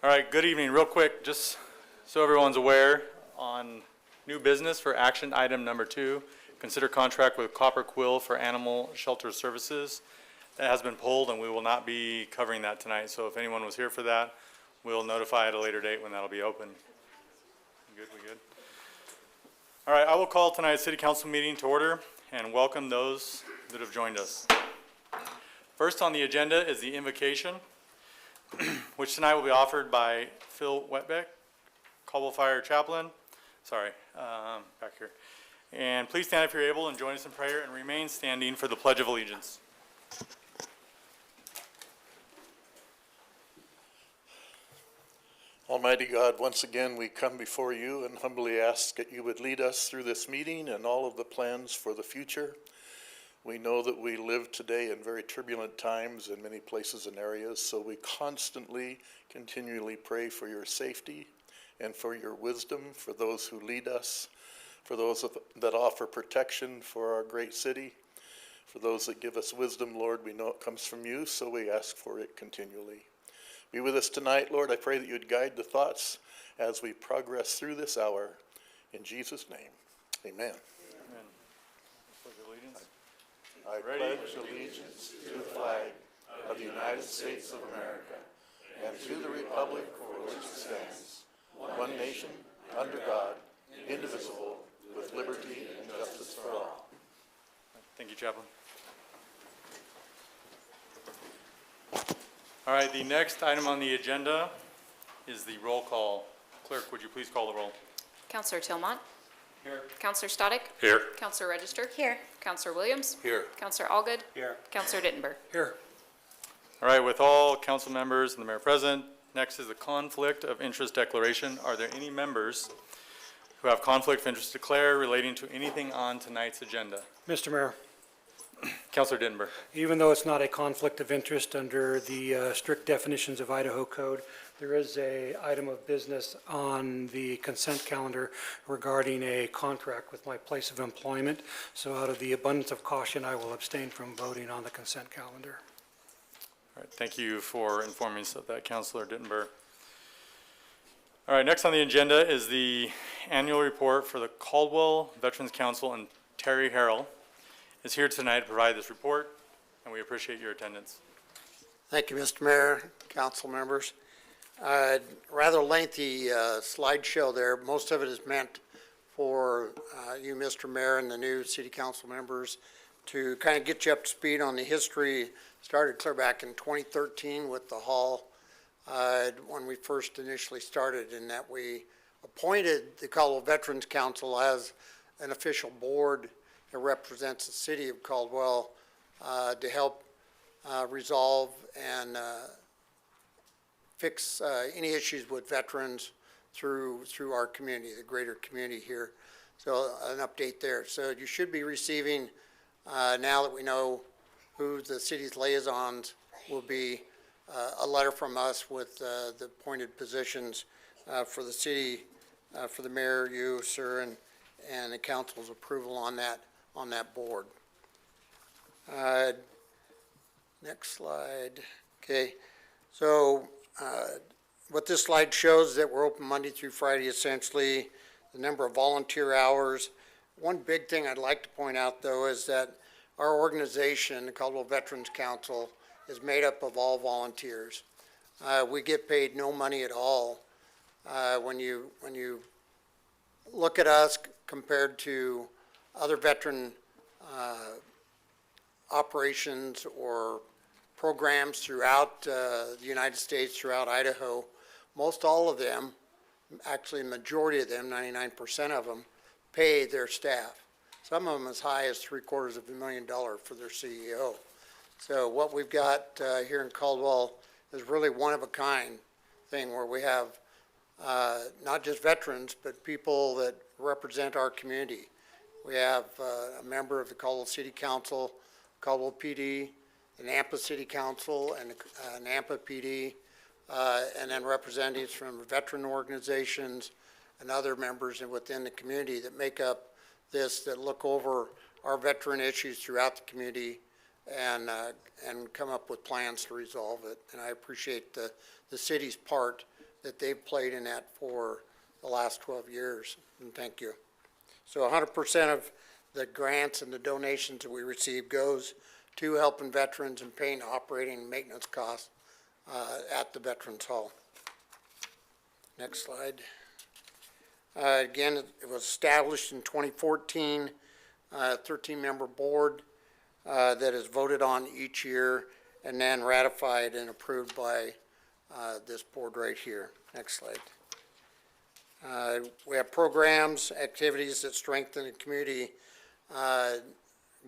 All right, good evening. Real quick, just so everyone's aware, on new business for action item number 2, consider contract with Copper Quill for animal shelter services. That has been pulled, and we will not be covering that tonight. So if anyone was here for that, we'll notify at a later date when that'll be open. Good, we good? All right, I will call tonight's city council meeting to order and welcome those that have joined us. First on the agenda is the invocation, which tonight will be offered by Phil Wetbeck, Caldwell Fire Chaplain. Back here. And please stand if you're able and join us in prayer and remain standing for the Pledge of Allegiance. Almighty God, once again we come before you and humbly ask that you would lead us through this meeting and all of the plans for the future. We know that we live today in very turbulent times in many places and areas, so we constantly, continually pray for your safety and for your wisdom, for those who lead us, for those that offer protection for our great city, for those that give us wisdom, Lord. We know it comes from you, so we ask for it continually. Be with us tonight, Lord. I pray that you'd guide the thoughts as we progress through this hour. In Jesus' name, amen. I pledge allegiance to the flag of the United States of America and to the republic for which it stands, one nation, under God, indivisible, with liberty and justice for all. Thank you, Chaplain. All right, the next item on the agenda is the roll call. Clerk, would you please call the roll? Councilor Tillmont. Here. Councilor Stoddick. Here. Councilor Register. Here. Councilor Williams. Here. Councilor Allgood. Here. Councilor Dittenberg. Here. All right, with all council members and the mayor present, next is the conflict of interest declaration. Are there any members who have conflict of interest to declare relating to anything on tonight's agenda? Mr. Mayor, Councilor Dittenberg. even though it's not a conflict of interest under the strict definitions of Idaho Code, there is a item of business on the consent calendar regarding a contract with my place of employment. So out of the abundance of caution, I will abstain from voting on the consent calendar. All right, thank you for informing us of that, Councilor Dittenberg. All right, next on the agenda is the annual report for the Caldwell Veterans Council, and Terry Harrell is here tonight to provide this report, and we appreciate your attendance. Thank you, Mr. Mayor, council members. Rather lengthy slideshow there. Most of it is meant for you, Mr. Mayor, and the new city council members to kind of get you up to speed on the history. Started clear back in 2013 with the hall when we first initially started, in that we appointed the Caldwell Veterans Council as an official board that represents the city of Caldwell to help resolve and fix any issues with veterans through our community, the greater community here. So an update there. So you should be receiving, now that we know who the city's liaisons will be, a letter from us with the appointed positions for the city, for the mayor, you, sir, and the council's approval on that board. Next slide. Okay, so what this slide shows is that we're open Monday through Friday, essentially. The number of volunteer hours. One big thing I'd like to point out, though, is that our organization, the Caldwell Veterans Council, is made up of all volunteers. We get paid no money at all. When you look at us compared to other veteran operations or programs throughout the United States, throughout Idaho, most all of them, actually a majority of them, 99% of them, pay their staff. Some of them as high as $750,000 for their CEO. So what we've got here in Caldwell is really one of a kind thing, where we have not just veterans, but people that represent our community. We have a member of the Caldwell City Council, Caldwell PD, the Nampa City Council, and Nampa PD, and then representatives from veteran organizations and other members within the community that make up this, that look over our veteran issues throughout the community and come up with plans to resolve it. And I appreciate the city's part that they've played in that for the last 12 years, and thank you. So 100% of the grants and the donations that we receive goes to helping veterans and paying operating and maintenance costs at the Veterans Hall. Next slide. Again, it was established in 2014, 13-member board that is voted on each year and then ratified and approved by this board right here. Next slide. We have programs, activities that strengthen the community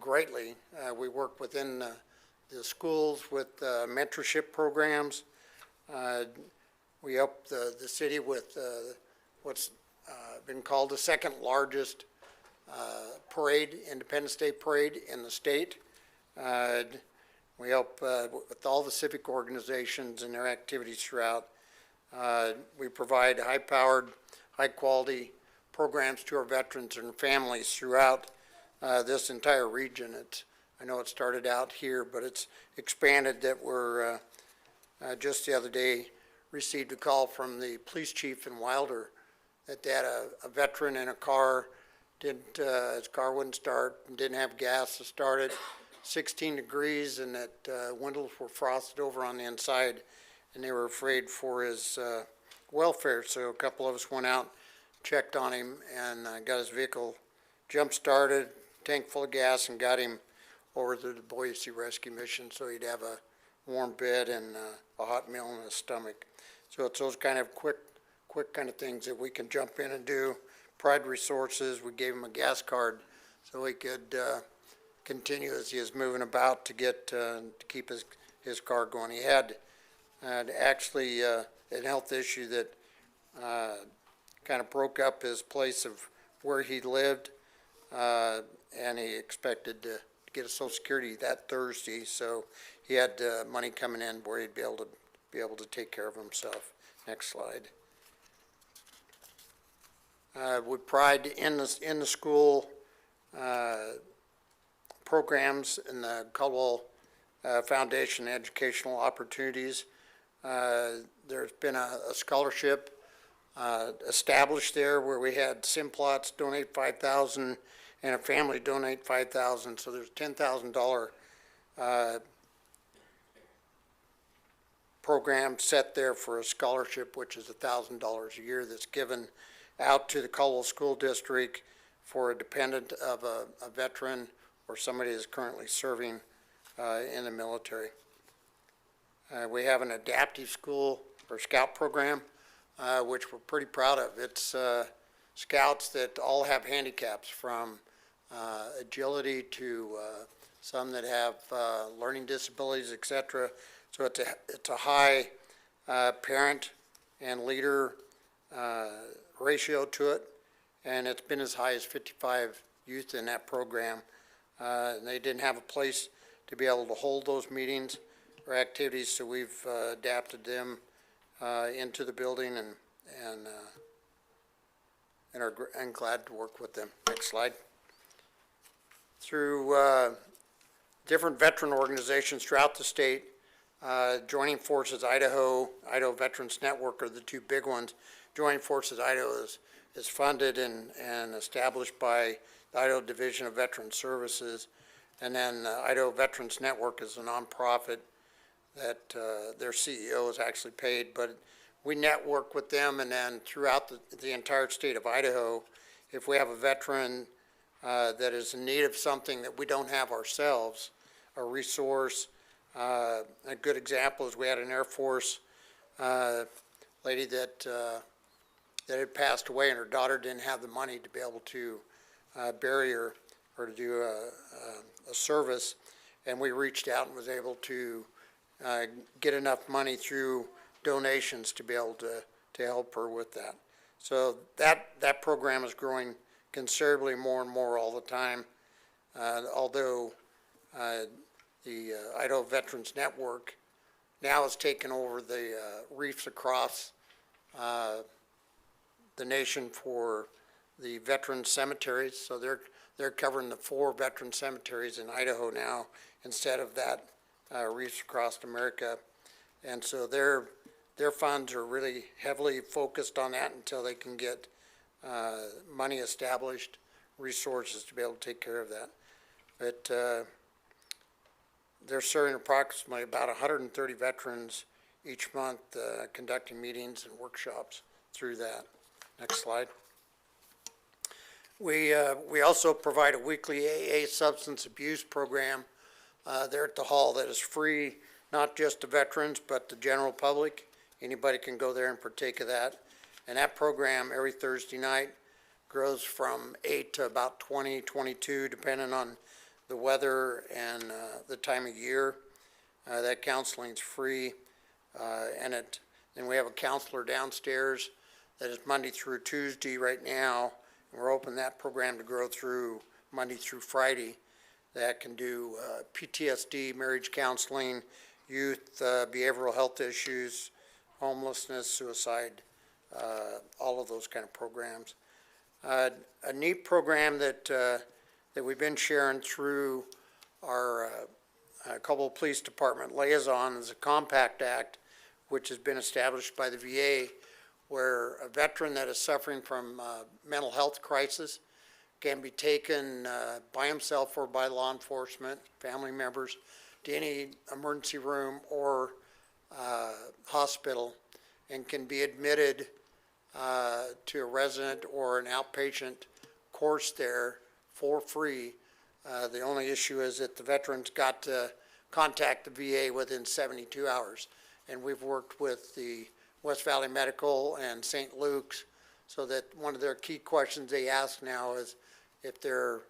greatly. We work within the schools with mentorship programs. We help the city with what's been called the second largest parade, Independence Day parade in the state. We help with all the civic organizations and their activities throughout. We provide high-powered, high-quality programs to our veterans and families throughout this entire region. I know it started out here, but it's expanded that we're, just the other day, received a call from the police chief in Wilder that they had a veteran in a car, his car wouldn't start, and didn't have gas to start it, 16 degrees, and that windows were frosted over on the inside, and they were afraid for his welfare. So a couple of us went out, checked on him, and got his vehicle jump-started, tank full of gas, and got him over to the Boise Rescue Mission so he'd have a warm bed and a hot meal in his stomach. So it's those kind of quick kind of things that we can jump in and do. Pride Resources, we gave him a gas card so he could continue as he is moving about to get to keep his car going. He had actually an health issue that kind of broke up his place of where he lived, and he expected to get a Social Security that Thursday, so he had money coming in where he'd be able to take care of himself. Next slide. With pride in the school programs in the Caldwell Foundation Educational Opportunities. There's been a scholarship established there where we had Simplots donate $5,000 and a family donate $5,000. So there's $10,000 program set there for a scholarship, which is $1,000 a year that's given out to the Caldwell School District for a dependent of a veteran or somebody that's currently serving in the military. We have an adaptive school or scout program, which we're pretty proud of. It's scouts that all have handicaps, from agility to some that have learning disabilities, etc. So it's a high parent and leader ratio to it, and it's been as high as 55 youth in that program. And they didn't have a place to be able to hold those meetings or activities, so we've adapted them into the building and are glad to work with them. Next slide. Through different veteran organizations throughout the state, Joining Forces Idaho, Idaho Veterans Network are the two big ones. Joining Forces Idaho is funded and established by the Idaho Division of Veteran Services, and then Idaho Veterans Network is a nonprofit that their CEO is actually paid, but we network with them, and then throughout the entire state of Idaho, if we have a veteran that is in need of something that we don't have ourselves, a resource. A good example is we had an Air Force lady that had passed away, and her daughter didn't have the money to be able to bury her or to do a service, and we reached out and was able to get enough money through donations to be able to help her with that. So that program is growing considerably more and more all the time, although the Idaho Veterans Network now has taken over the reefs across the nation for the veteran cemeteries. So they're covering the 4 veteran cemeteries in Idaho now instead of that reefs across America. And so they're their funds are really heavily focused on that until they can get money established, resources to be able to take care of that. But they're serving approximately about 130 veterans each month, conducting meetings and workshops through that. Next slide. We also provide a weekly AA substance abuse program there at the hall that is free, not just to veterans, but the general public. Anybody can go there and partake of that. And that program every Thursday night grows from 8 to about 20, 22, depending on the weather and the time of year. That counseling's free. Then we have a counselor downstairs that is Monday through Tuesday right now. And we're hoping that program to grow through Monday through Friday. That can do PTSD, marriage counseling, youth, behavioral health issues, homelessness, suicide, all of those kind of programs. A neat program that we've been sharing through our couple of police department liaison is a Compact Act, which has been established by the VA, where a veteran that is suffering from mental health crisis can be taken by himself or by law enforcement, family members, to any emergency room or hospital, and can be admitted to a resident or an outpatient course there for free. The only issue is that the veteran's got to contact the VA within 72 hours. And we've worked with the West Valley Medical and St. Luke's, so that one of their key questions they ask now is if they're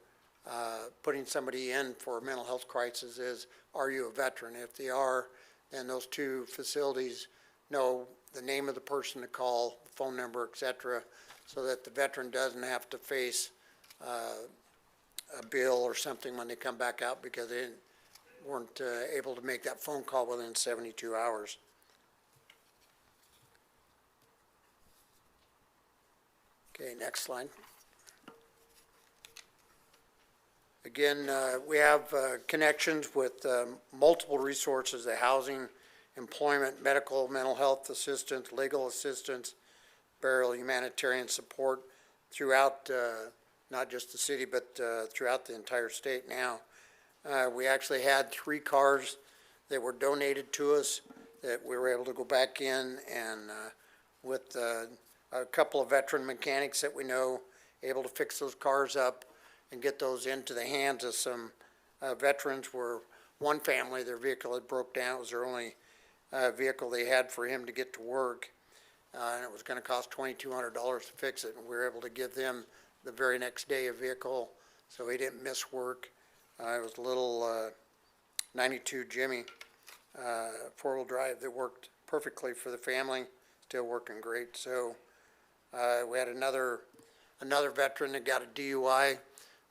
putting somebody in for a mental health crisis is, are you a veteran? If they are, then those two facilities know the name of the person to call, phone number, et cetera, so that the veteran doesn't have to face a bill or something when they come back out because they weren't able to make that phone call within 72 hours. Okay, next slide. Again, we have connections with multiple resources, the housing, employment, medical, mental health assistance, legal assistance, burial, humanitarian support throughout not just the city, but throughout the entire state now. We actually had 3 cars that were donated to us that we were able to go back in and with a couple of veteran mechanics that we know able to fix those cars up and get those into the hands of some veterans where one family, their vehicle had broke down. It was their only vehicle they had for him to get to work. And it was going to cost $2,200 to fix it. And we were able to give them the very next day a vehicle so he didn't miss work. It was a little 92 Jimmy, 4-wheel drive that worked perfectly for the family, still working great. So we had another veteran that got a DUI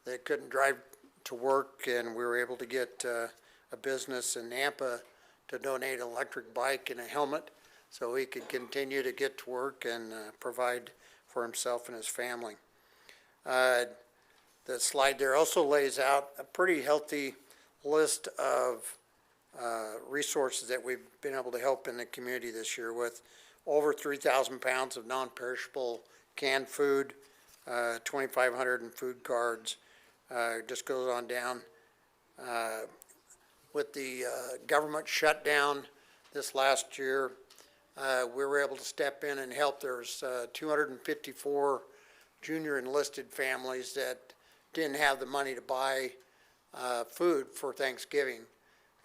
that couldn't drive to work, and we were able to get a business in Nampa to donate an electric bike and a helmet so he could continue to get to work and provide for himself and his family. The slide there also lays out a pretty healthy list of resources that we've been able to help in the community this year with over 3,000 pounds of non-perishable canned food, 2,500 in food cards, just goes on down. With the government shutdown this last year, we were able to step in and help. There's 254 junior enlisted families that didn't have the money to buy food for Thanksgiving.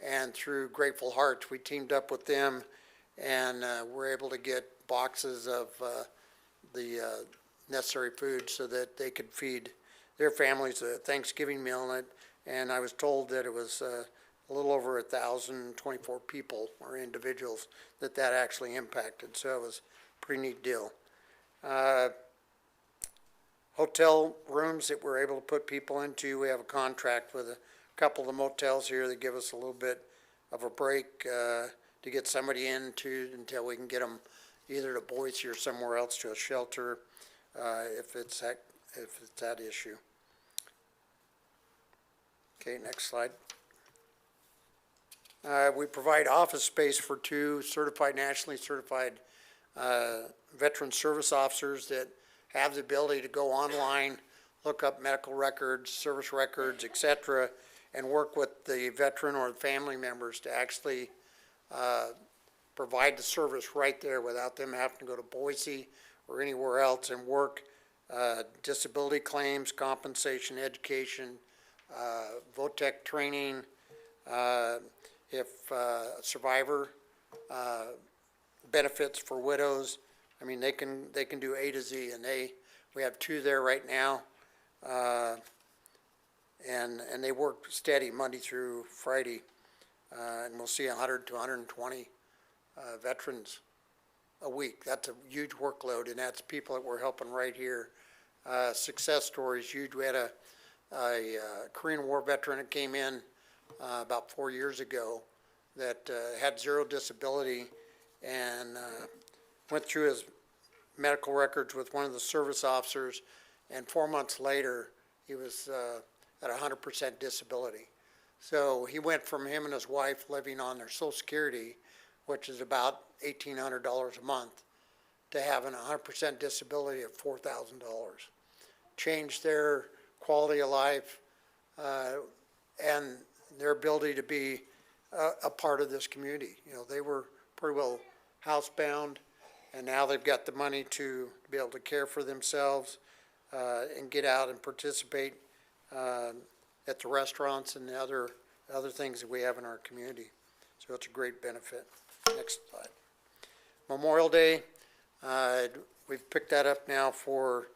And through Grateful Hearts, we teamed up with them and were able to get boxes of the necessary food so that they could feed their families a Thanksgiving meal. And I was told that it was a little over 1,024 people or individuals that actually impacted. So it was a pretty neat deal. Hotel rooms that we're able to put people into, we have a contract with a couple of the motels here that give us a little bit of a break to get somebody into until we can get them either to Boise or somewhere else to a shelter if it's that issue. Okay, next slide. We provide office space for 2 nationally certified veteran service officers that have the ability to go online, look up medical records, service records, et cetera, and work with the veteran or the family members to actually provide the service right there without them having to go to Boise or anywhere else and work disability claims, compensation, education, VOTEC training, if survivor benefits for widows. I mean, they can do A to Z, and we have 2 there right now, and they work steady Monday through Friday, and we'll see 100 to 120 veterans a week. That's a huge workload, and that's people that we're helping right here. Success stories huge. We had a Korean War veteran that came in about 4 years ago that had 0 disability and went through his medical records with one of the service officers, and 4 months later, he was at 100% disability. So he went from him and his wife living on their Social Security, which is about $1,800 a month, to having 100% disability of $4,000. Changed their quality of life and their ability to be a part of this community. You know, they were pretty well housebound, and now they've got the money to be able to care for themselves and get out and participate at the restaurants and the other things that we have in our community. So it's a great benefit. Next slide. Memorial Day, we've picked that up now for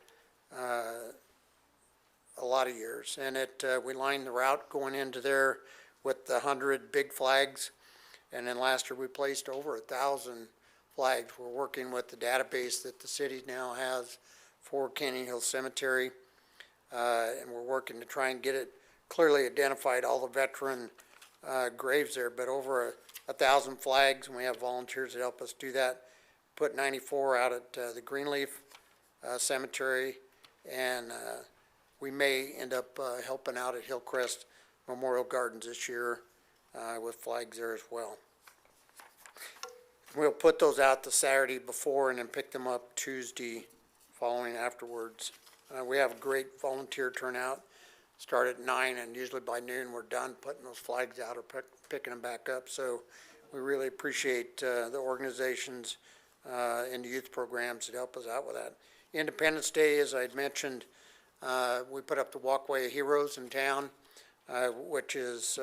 a lot of years, and we lined the route going into there with the 100 big flags, and then last year we placed over 1,000 flags. We're working with the database that the city now has for Canyon Hill Cemetery, and we're working to try and get it clearly identified, all the veteran graves there, but over 1,000 flags, and we have volunteers that help us do that. Put 94 out at the Greenleaf Cemetery, and we may end up helping out at Hillcrest Memorial Gardens this year with flags there as well. We'll put those out the Saturday before and then pick them up Tuesday following afterwards. We have a great volunteer turnout. Start at 9, and usually by noon we're done putting those flags out or picking them back up. So we really appreciate the organizations and the youth programs that help us out with that. Independence Day, as I'd mentioned, we put up the Walkway of Heroes in town, which is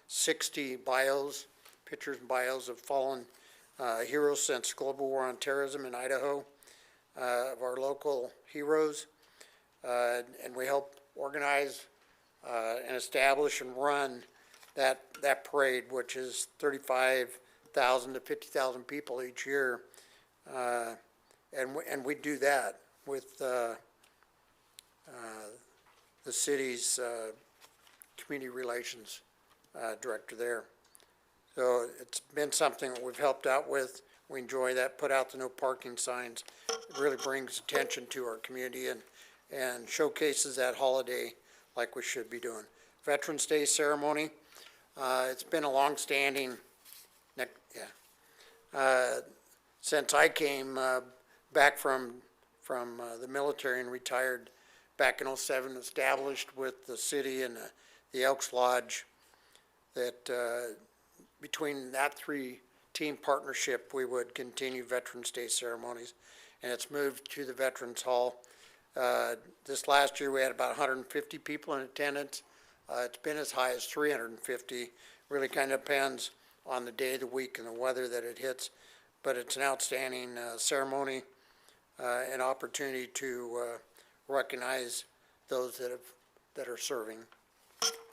60 bios, pictures and bios of fallen heroes since global war on terrorism in Idaho, of our local heroes. And we help organize and establish and run that parade, which is 35,000 to 50,000 people each year. And we do that with the city's community relations director there. So it's been something that we've helped out with. We enjoy that. Put out the no parking signs. It really brings attention to our community and showcases that holiday like we should be doing. Veterans Day ceremony. It's been a long-standing, since I came back from the military and retired back in '07, established with the city and the Elks Lodge, that between that 3-team partnership, we would continue Veterans Day ceremonies, and it's moved to the Veterans Hall. This last year, we had about 150 people in attendance. It's been as high as 350. Really kind of depends on the day of the week and the weather that it hits, but it's an outstanding ceremony, an opportunity to recognize those that are serving.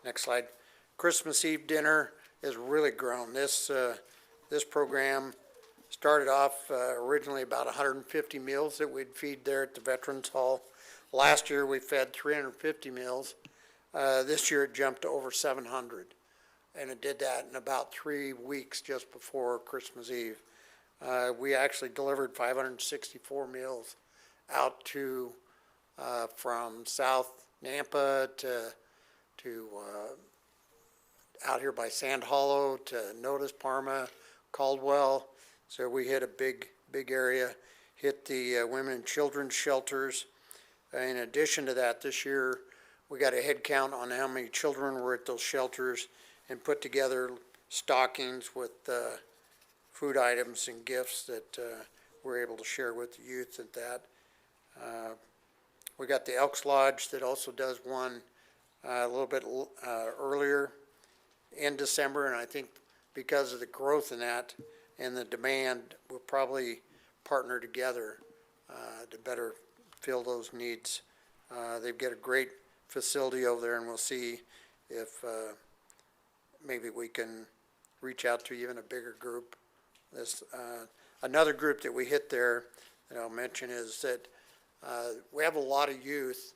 Next slide. Christmas Eve dinner has really grown. This program started off originally about 150 meals that we'd feed there at the Veterans Hall. Last year we fed 350 meals. This year it jumped to over 700, and it did that in about 3 weeks just before Christmas Eve. We actually delivered 564 meals out to from South Nampa to out here by Sand Hollow to Notice, Parma, Caldwell. So we hit a big area, hit the women and children's shelters. In addition to that, this year, we got a head count on how many children were at those shelters and put together stockings with food items and gifts that we're able to share with the youth at that. We got the Elks Lodge that also does one a little bit earlier in December, and I think because of the growth in that and the demand, we'll probably partner together to better fill those needs. They've got a great facility over there, and we'll see if maybe we can reach out to even a bigger group. Another group that we hit there that I'll mention is that we have a lot of youth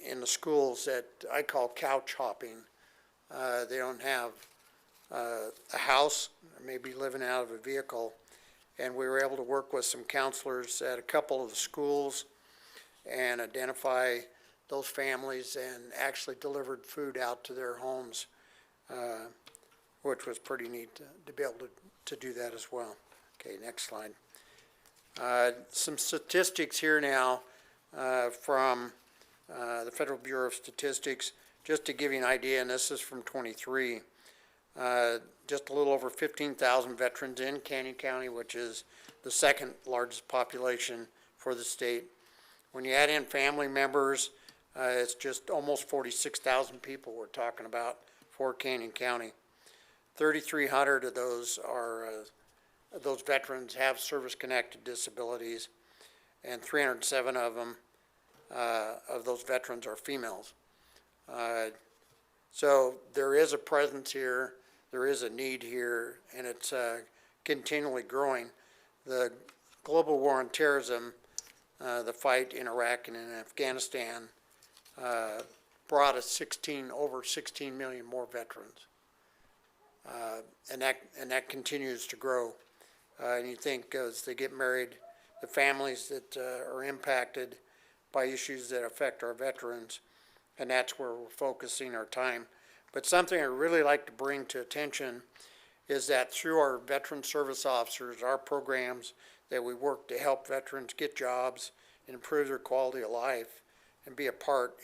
in the schools that I call couch hopping. They don't have a house, or maybe living out of a vehicle, and we were able to work with some counselors at a couple of the schools and identify those families and actually delivered food out to their homes, which was pretty neat to be able to do that as well. Okay, next slide. Some statistics here now from the Federal Bureau of Statistics, just to give you an idea, and this is from 23. Just a little over 15,000 veterans in Canyon County, which is the second largest population for the state. When you add in family members, it's just almost 46,000 people we're talking about for Canyon County. 3,300 of those are those veterans have service-connected disabilities, and 307 of them, of those veterans are females. So there is a presence here, there is a need here, and it's continually growing. The global war on terrorism, the fight in Iraq and in Afghanistan, brought us over 16 million more veterans. And that continues to grow. And you think as they get married, the families that are impacted by issues that affect our veterans, and that's where we're focusing our time. But something I really like to bring to attention is that through our veteran service officers, our programs that we work to help veterans get jobs and improve their quality of life and be a part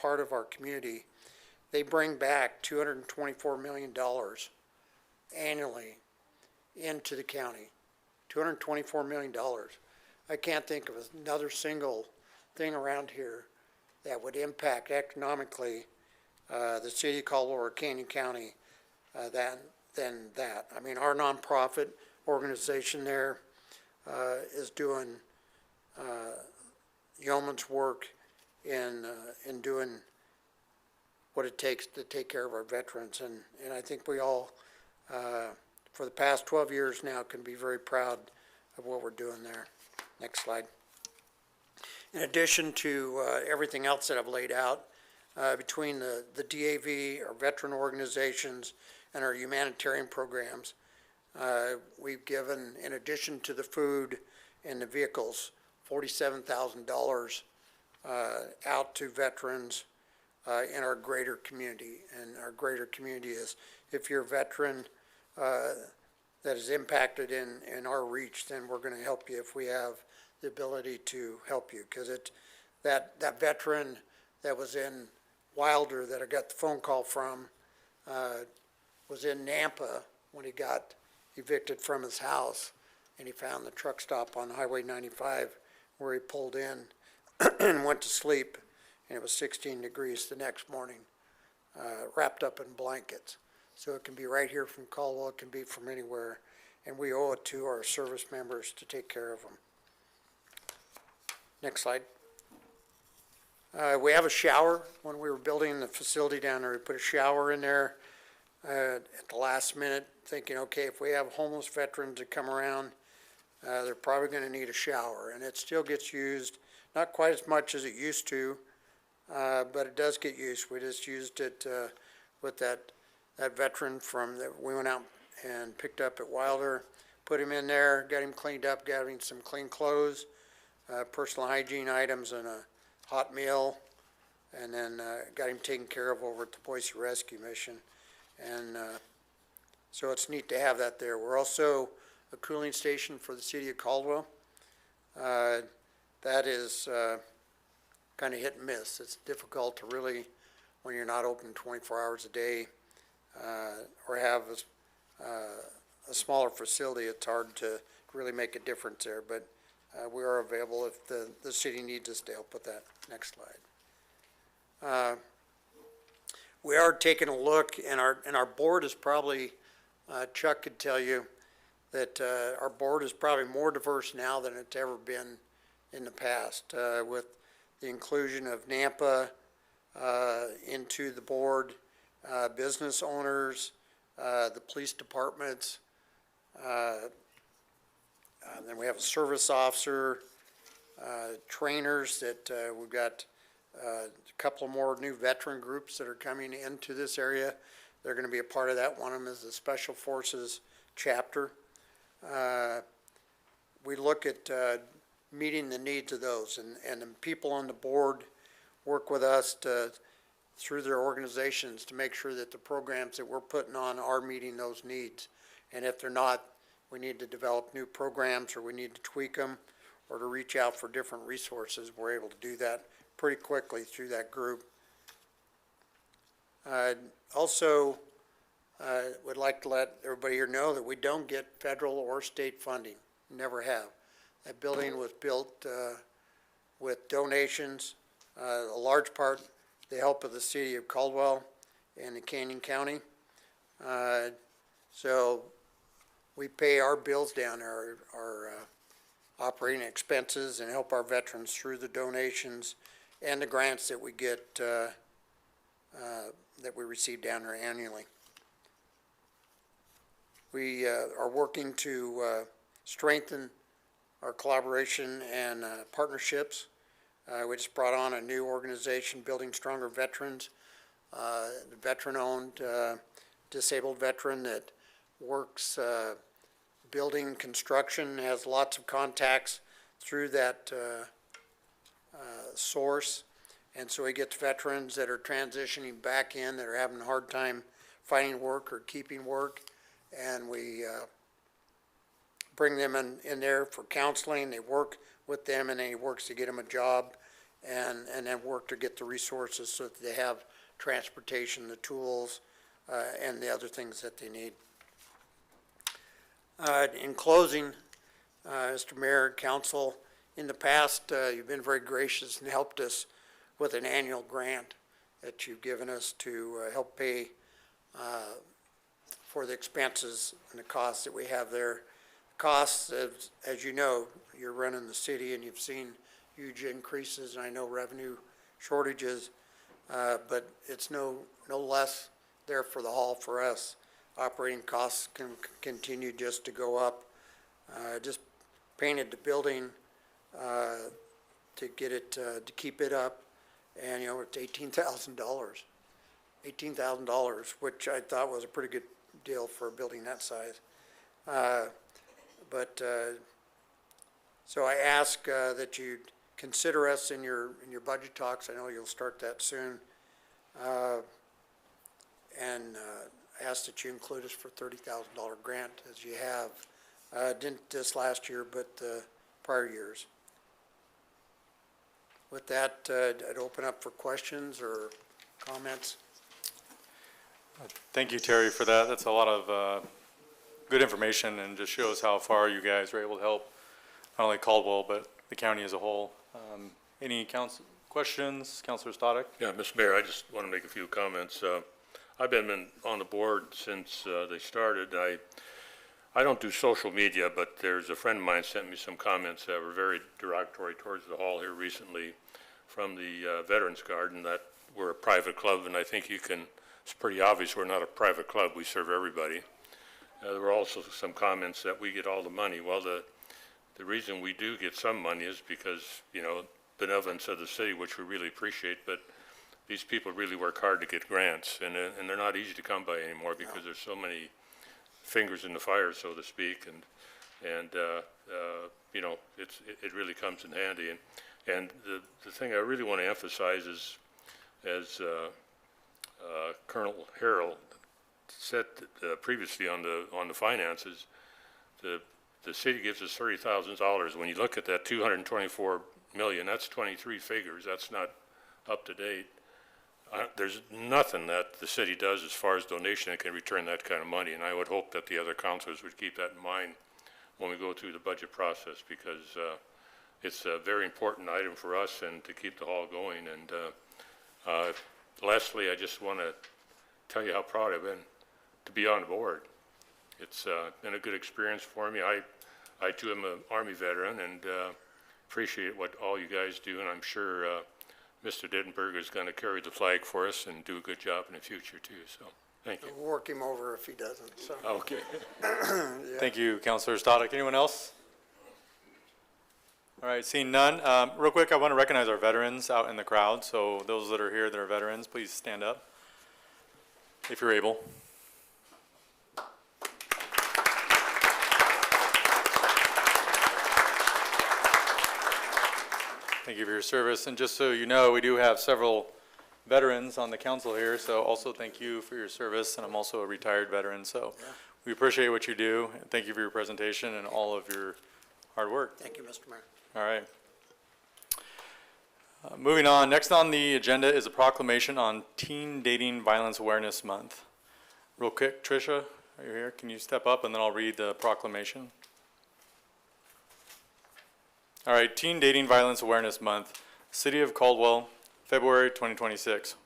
of our community, they bring back $224 million annually into the county. $224 million. I can't think of another single thing around here that would impact economically the city of Caldwell or Canyon County than that. I mean, our nonprofit organization there is doing yeoman's work in doing what it takes to take care of our veterans, and I think we all for the past 12 years now can be very proud of what we're doing there. Next slide. In addition to everything else that I've laid out, between the DAV, our veteran organizations, and our humanitarian programs, we've given, in addition to the food and the vehicles, $47,000 out to veterans in our greater community. And our greater community is, if you're a veteran that is impacted in our reach, then we're going to help you if we have the ability to help you. Because that veteran that was in Wilder that I got the phone call from was in Nampa when he got evicted from his house, and he found the truck stop on Highway 95 where he pulled in and went to sleep, and it was 16 degrees the next morning, wrapped up in blankets. So it can be right here from Caldwell, it can be from anywhere, and we owe it to our service members to take care of them. Next slide. We have a shower. When we were building the facility down there, we put a shower in there at the last minute, thinking, okay, if we have homeless veterans that come around, they're probably going to need a shower. And it still gets used, not quite as much as it used to, but it does get used. We just used it with that veteran that we went out and picked up at Wilder, put him in there, got him cleaned up, got him some clean clothes, personal hygiene items, and a hot meal, and then got him taken care of over at the Boise Rescue Mission. And so it's neat to have that there. We're also a cooling station for the city of Caldwell. That is kind of hit and miss. It's difficult to really, when you're not open 24 hours a day, or have a smaller facility, it's hard to really make a difference there. But we are available if the city needs us to help with that. Next slide. We are taking a look, and our board is probably, Chuck could tell you that our board is probably more diverse now than it's ever been in the past, with the inclusion of NAMPA into the board, business owners, the police departments, then we have a service officer, trainers that we've got a couple more new veteran groups that are coming into this area. They're going to be a part of that. One of them is the Special Forces chapter. We look at meeting the needs of those, and the people on the board work with us through their organizations to make sure that the programs that we're putting on are meeting those needs. And if they're not, we need to develop new programs, or we need to tweak them, or to reach out for different resources. We're able to do that pretty quickly through that group. Also, would like to let everybody here know that we don't get federal or state funding. Never have. That building was built with donations, a large part the help of the city of Caldwell and the Canyon County. So we pay our bills down, our operating expenses, and help our veterans through the donations and the grants that we get, that we receive down there annually. We are working to strengthen our collaboration and partnerships. We just brought on a new organization, Building Stronger Veterans, veteran-owned, disabled veteran that works building construction, has lots of contacts through that source. And so he gets veterans that are transitioning back in, that are having a hard time finding work or keeping work. And we bring them in there for counseling. They work with them, and then he works to get them a job, and then work to get the resources so that they have transportation, the tools, and the other things that they need. In closing, Mr. Mayor, Council, in the past, you've been very gracious and helped us with an annual grant that you've given us to help pay for the expenses and the costs that we have there. Costs, as you know, you're running the city and you've seen huge increases, and I know revenue shortages, but it's no less there for the hall for us. Operating costs can continue just to go up. Just painted the building to get it, to keep it up, and it's $18,000. $18,000, which I thought was a pretty good deal for a building that size. So I ask that you consider us in your budget talks. I know you'll start that soon. And ask that you include us for $30,000 grant, as you have. Didn't this last year, but the prior years. With that, I'd open up for questions or comments. Thank you, Terry, for that. That's a lot of good information, and just shows how far you guys were able to help not only Caldwell, but the county as a whole. Any questions? Councilor Stoddard? Yeah, Mr. Mayor, I just want to make a few comments. I've been on the board since they started. I don't do social media, but there's a friend of mine sent me some comments that were very derogatory towards the hall here recently from the Veterans Garden, that we're a private club, and I think it's pretty obvious we're not a private club. We serve everybody. There were also some comments that we get all the money. Well, the reason we do get some money is because, benevolence of the city, which we really appreciate, but these people really work hard to get grants, and they're not easy to come by anymore because there's so many fingers in the fire, so to speak, and it really comes in handy. And the thing I really want to emphasize is, as Colonel Harrell said previously on the finances, the city gives us $30,000. When you look at that 224 million, that's 23 figures. That's not up to date. There's nothing that the city does as far as donation that can return that kind of money, and I would hope that the other councilors would keep that in mind when we go through the budget process, because it's a very important item for us and to keep the hall going. And lastly, I just want to tell you how proud I've been to be on the board. It's been a good experience for me. I too am an Army veteran, and appreciate what all you guys do, and I'm sure Mr. Dittenberg is going to carry the flag for us and do a good job in the future too, so thank you. We'll work him over if he doesn't, so. Okay. Thank you, Councilor Stoddard. Anyone else? All right, seeing none. Real quick, I want to recognize our veterans out in the crowd. So those that are here that are veterans, please stand up if you're able. Thank you for your service. And just so you know, we do have several veterans on the council here, so also thank you for your service. And I'm also a retired veteran, so we appreciate what you do. And thank you for your presentation and all of your hard work. Thank you, Mr. Mayor. All right. Moving on, next on the agenda is a proclamation on Teen Dating Violence Awareness Month. Real quick, Tricia, are you here? Can you step up and then I'll read the proclamation? All right, Teen Dating Violence Awareness Month, City of Caldwell, February 2026.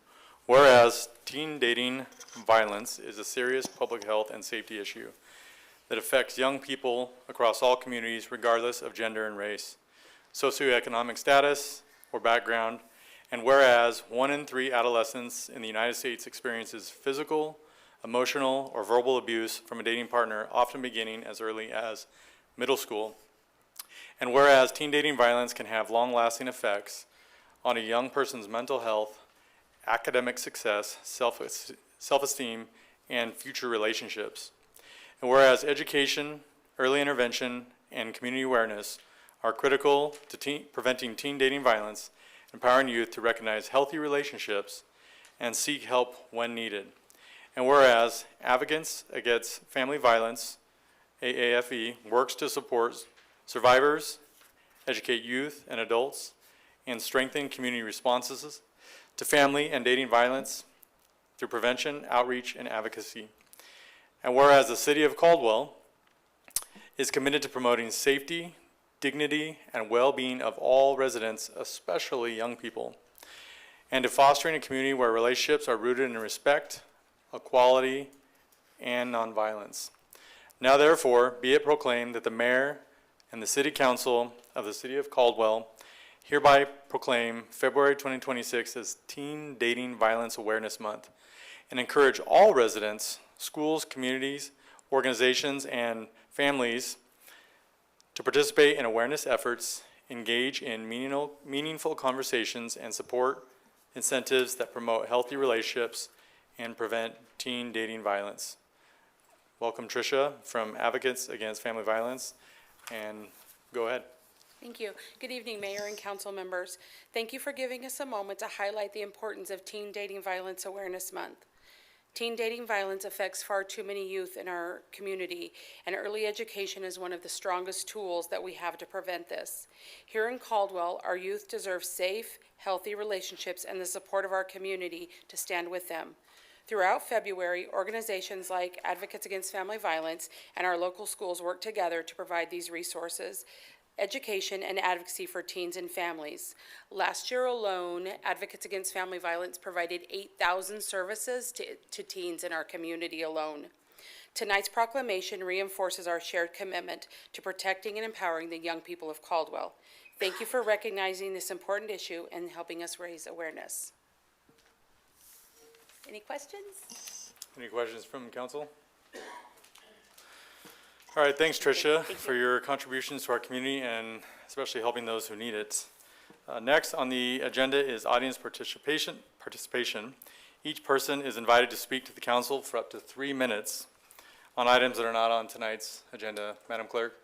Whereas teen dating violence is a serious public health and safety issue that affects young people across all communities regardless of gender and race, socioeconomic status, or background, and whereas 1 in 3 adolescents in the United States experiences physical, emotional, or verbal abuse from a dating partner, often beginning as early as middle school. And whereas teen dating violence can have long-lasting effects on a young person's mental health, academic success, self-esteem, and future relationships. And whereas education, early intervention, and community awareness are critical to preventing teen dating violence, empowering youth to recognize healthy relationships and seek help when needed. And whereas Advocates Against Family Violence, AAFE, works to support survivors, educate youth and adults, and strengthen community responses to family and dating violence through prevention, outreach, and advocacy. And whereas the City of Caldwell is committed to promoting safety, dignity, and well-being of all residents, especially young people, and to fostering a community where relationships are rooted in respect, equality, and nonviolence. Now therefore, be it proclaimed that the Mayor and the City Council of the City of Caldwell hereby proclaim February 2026 as Teen Dating Violence Awareness Month, and encourage all residents, schools, communities, organizations, and families to participate in awareness efforts, engage in meaningful conversations, and support incentives that promote healthy relationships and prevent teen dating violence. Welcome, Tricia, from Advocates Against Family Violence, and go ahead. Thank you. Good evening, Mayor and council members. Thank you for giving us a moment to highlight the importance of Teen Dating Violence Awareness Month. Teen dating violence affects far too many youth in our community, and early education is one of the strongest tools that we have to prevent this. Here in Caldwell, our youth deserve safe, healthy relationships and the support of our community to stand with them. Throughout February, organizations like Advocates Against Family Violence and our local schools work together to provide these resources, education, and advocacy for teens and families. Last year alone, Advocates Against Family Violence provided 8,000 services to teens in our community alone. Tonight's proclamation reinforces our shared commitment to protecting and empowering the young people of Caldwell. Thank you for recognizing this important issue and helping us raise awareness. Any questions? Any questions from council? All right, thanks, Tricia, for your contributions to our community and especially helping those who need it. Next on the agenda is audience participation. Each person is invited to speak to the council for up to 3 minutes on items that are not on tonight's agenda. Madam Clerk?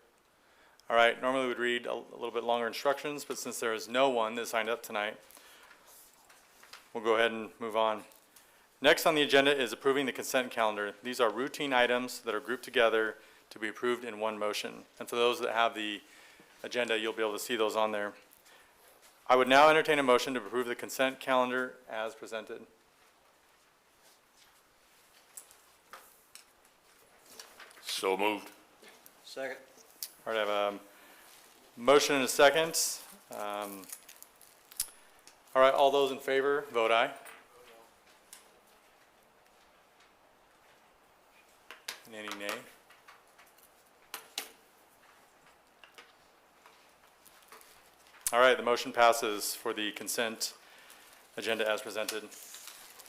All right, normally we'd read a little bit longer instructions, but since there is no one that signed up tonight, we'll go ahead and move on. Next on the agenda is approving the consent calendar. These are routine items that are grouped together to be approved in one motion. And for those that have the agenda, you'll be able to see those on there. I would now entertain a motion to approve the consent calendar as presented. So moved. Second. All right, I have a motion and a second. All right, all those in favor, vote aye. And any nay? All right, the motion passes for the consent agenda as presented.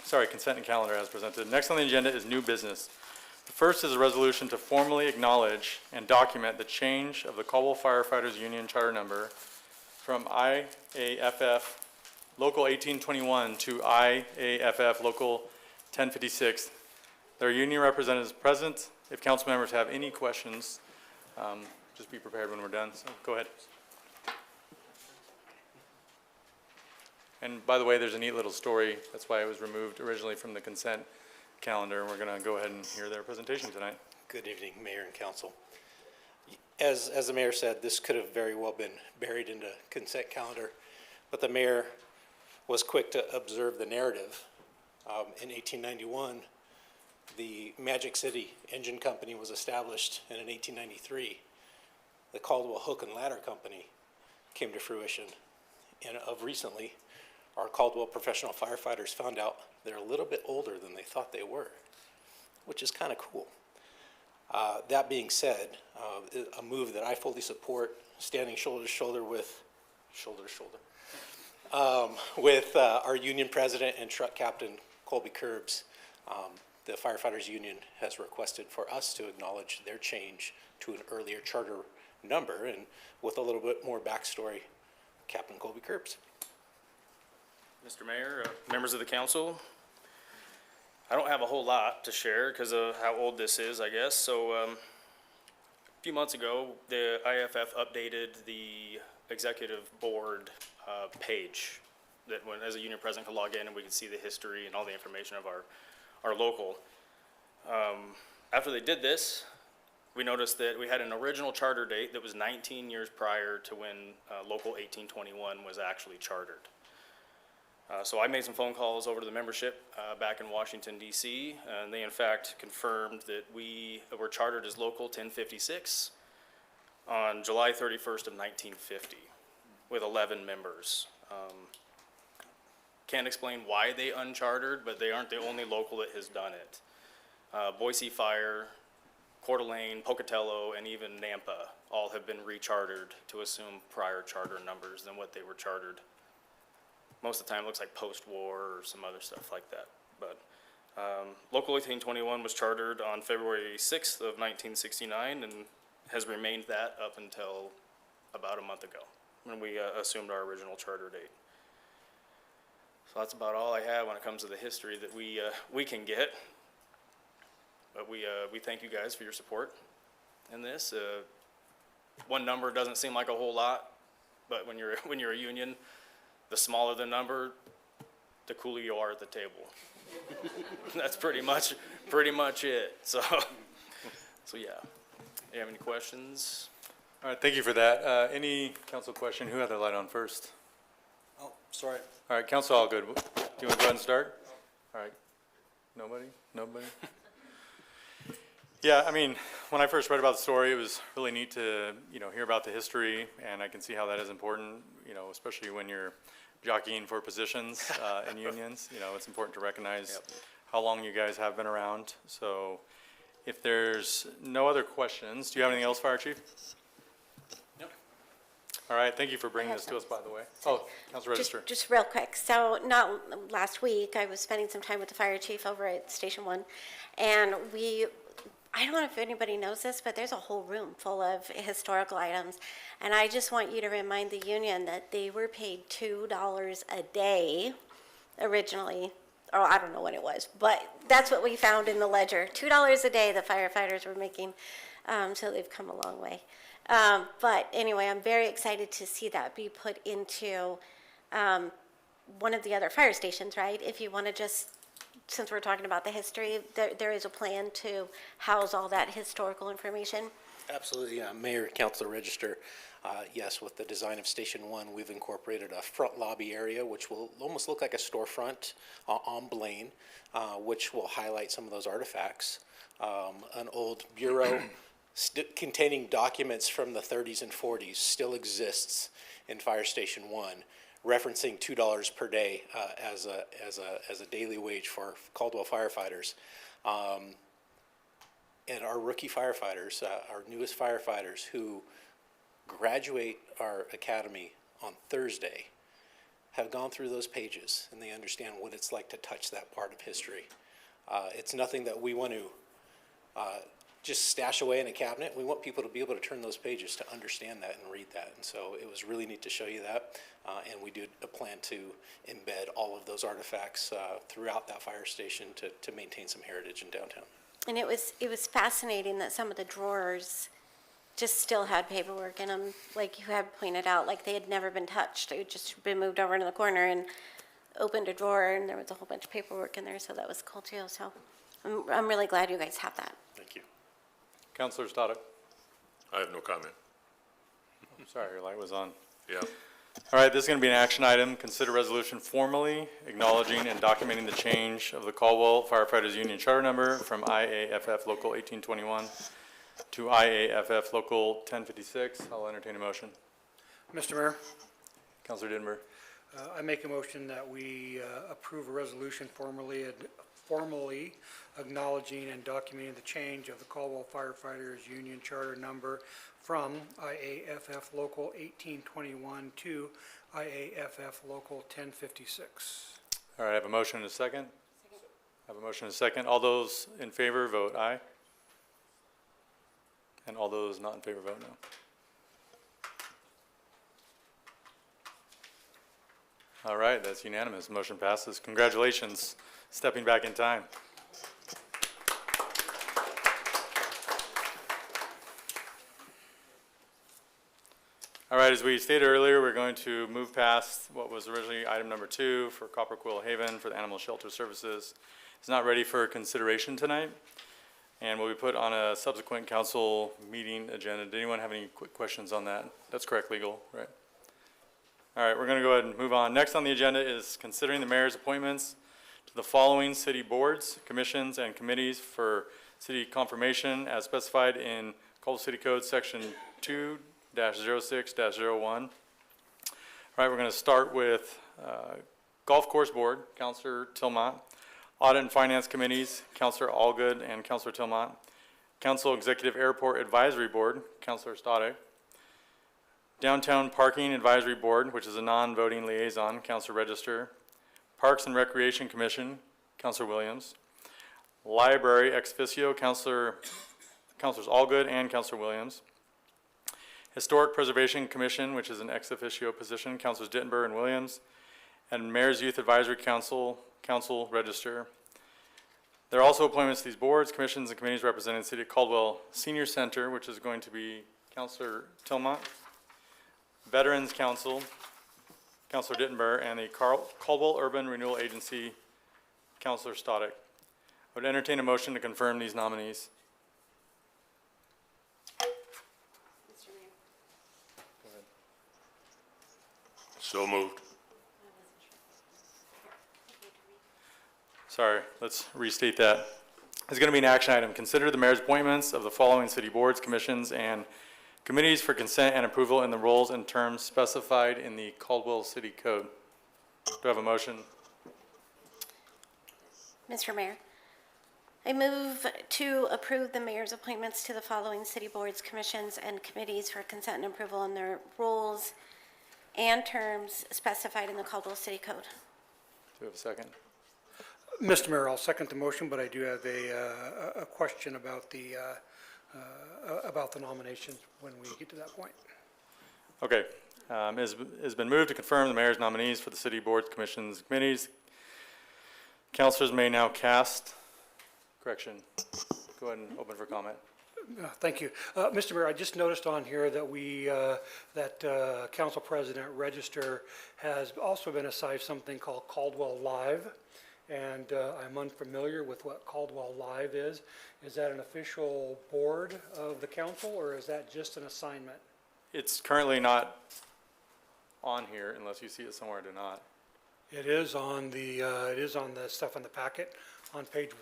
Sorry, consent and calendar as presented. Next on the agenda is new business. The first is a resolution to formally acknowledge and document the change of the Caldwell Firefighters Union charter number from IAFF Local 1821 to IAFF Local 1056. There are union representatives present. If council members have any questions, just be prepared when we're done. So go ahead. And by the way, there's a neat little story. That's why it was removed originally from the consent calendar. And we're going to go ahead and hear their presentation tonight. Good evening, Mayor and Council. As the mayor said, this could have very well been buried in the consent calendar, but the mayor was quick to observe the narrative. In 1891, the Magic City Engine Company was established, and in 1893, the Caldwell Hook and Ladder Company came to fruition. And of recently, our Caldwell professional firefighters found out they're a little bit older than they thought they were, which is kind of cool. That being said, a move that I fully support, standing shoulder to shoulder with our union president and truck captain Colby Curbs. The firefighters union has requested for us to acknowledge their change to an earlier charter number, and with a little bit more backstory, Captain Colby Curbs. Mr. Mayor, members of the council, I don't have a whole lot to share because of how old this is, I guess. So a few months ago, the IFF updated the executive board page that when, as a union president, could log in and we could see the history and all the information of our local. After they did this, we noticed that we had an original charter date that was 19 years prior to when Local 1821 was actually chartered. So I made some phone calls over to the membership back in Washington, D.C., and they in fact confirmed that we were chartered as Local 1056 on July 31st of 1950 with 11 members. Can't explain why they unchartered, but they aren't the only local that has done it. Boise Fire, Coeur d'Alene, Pocatello, and even Nampa all have been rechartered to assume prior charter numbers than what they were chartered. Most of the time it looks like post-war or some other stuff like that. But Local 1821 was chartered on February 6th of 1969 and has remained that up until about a month ago when we assumed our original charter date. So that's about all I have when it comes to the history that we can get. But we thank you guys for your support in this. One number doesn't seem like a whole lot, but when you're a union, the smaller the number, the cooler you are at the table. That's pretty much it. So yeah. You have any questions? All right, thank you for that. Any council question? Who had their light on first? Oh, sorry. All right, council, all good. Do you want to go ahead and start? All right. Nobody? Nobody? Yeah, I mean, when I first read about the story, it was really neat to, hear about the history, and I can see how that is important, especially when you're jockeying for positions in unions. It's important to recognize how long you guys have been around. So if there's no other questions, do you have anything else, Fire Chief? Nope. All right, thank you for bringing this to us, by the way. Oh, Council Register. Just real quick, so last week, I was spending some time with the fire chief over at Station 1, and I don't know if anybody knows this, but there's a whole room full of historical items, and I just want you to remind the union that they were paid $2 a day originally, or I don't know what it was, but that's what we found in the ledger. $2 a day the firefighters were making, so they've come a long way. But anyway, I'm very excited to see that be put into one of the other fire stations, right? If you want to just since we're talking about the history, there is a plan to house all that historical information? Absolutely, Mayor, Council Register. Yes, with the design of Station 1, we've incorporated a front lobby area, which will almost look like a storefront on Blaine, which will highlight some of those artifacts. An old bureau containing documents from the 30s and 40s still exists in Fire Station 1, referencing $2 per day as a daily wage for Caldwell firefighters. And our rookie firefighters, our newest firefighters who graduate our academy on Thursday, have gone through those pages and they understand what it's like to touch that part of history. It's nothing that we want to just stash away in a cabinet. We want people to be able to turn those pages to understand that and read that. And so it was really neat to show you that. And we do a plan to embed all of those artifacts throughout that fire station to maintain some heritage in downtown. And it was fascinating that some of the drawers just still had paperwork in them, like you had pointed out, like they had never been touched. It had just been moved over into the corner and opened a drawer, and there was a whole bunch of paperwork in there, so that was cool too. So I'm really glad you guys have that. Thank you. Counselor Stoddard. I have no comment. I'm sorry, your light was on. Yeah. All right, this is going to be an action item. Consider resolution formally acknowledging and documenting the change of the Caldwell Firefighters Union Charter Number from IAFF Local 1821 to IAFF Local 1056. I'll entertain a motion. Mr. Mayor, Counselor Dittenberg. I make a motion that we approve a resolution formally acknowledging and documenting the change of the Caldwell Firefighters Union Charter Number from IAFF Local 1821 to IAFF Local 1056. All right, I have a motion and a second. I have a motion and a second. All those in favor, vote aye. And all those not in favor, vote no. All right, that's unanimous. Motion passes. Congratulations, stepping back in time. All right, as we stated earlier, we're going to move past what was originally item number 2 for Copper Quill Haven for the Animal Shelter Services. It's not ready for consideration tonight and will be put on a subsequent council meeting agenda. Did anyone have any quick questions on that? That's correct, legal, right? All right, we're going to go ahead and move on. Next on the agenda is considering the mayor's appointments to the following city boards, commissions, and committees for city confirmation as specified in Caldwell City Code Section 2-06-01. All right, we're going to start with Golf Course Board, Councilor Tillmont. Audit and Finance Committees, Councilor Allgood and Councilor Tillmont. Council Executive Airport Advisory Board, Councilor Stoddard. Downtown Parking Advisory Board, which is a non-voting liaison, Councilor Register. Parks and Recreation Commission, Councilor Williams. Library ex officio, Councilors Allgood and Councilor Williams. Historic Preservation Commission, which is an ex officio position, Councilors Dittenberg and Williams. And Mayor's Youth Advisory Council, Council Register. There are also appointments to these boards, commissions, and committees representing the City of Caldwell Senior Center, which is going to be Councilor Tillmont. Veterans Council, Councilor Dittenberg, and the Caldwell Urban Renewal Agency, Councilor Stoddard. I would entertain a motion to confirm these nominees. So moved. Sorry, let's restate that. It's going to be an action item. Consider the mayor's appointments of the following city boards, commissions, and committees for consent and approval in the roles and terms specified in the Caldwell City Code. Do I have a motion? Mr. Mayor, I move to approve the mayor's appointments to the following city boards, commissions, and committees for consent and approval in their roles and terms specified in the Caldwell City Code. Do we have a second? Mr. Mayor, I'll second the motion, but I do have a question about the nominations when we get to that point. Okay. It's been moved to confirm the mayor's nominees for the city boards, commissions, and committees. Councilors may now cast. Correction. Go ahead and open for comment. Thank you. Mr. Mayor, I just noticed on here that Council President Register has also been assigned something called Caldwell Live. and I'm unfamiliar with what Caldwell Live is. Is that an official board of the council, or is that just an assignment? It's currently not on here unless you see it somewhere. I do not. It is on the stuff in the packet, on page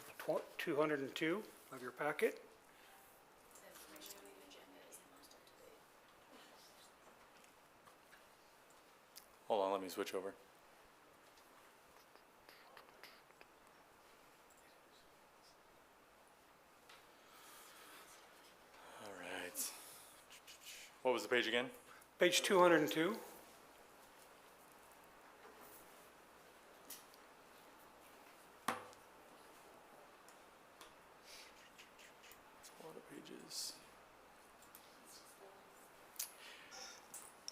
202 of your packet. Hold on, let me switch over. All right. What was the page again? Page 202. A lot of pages.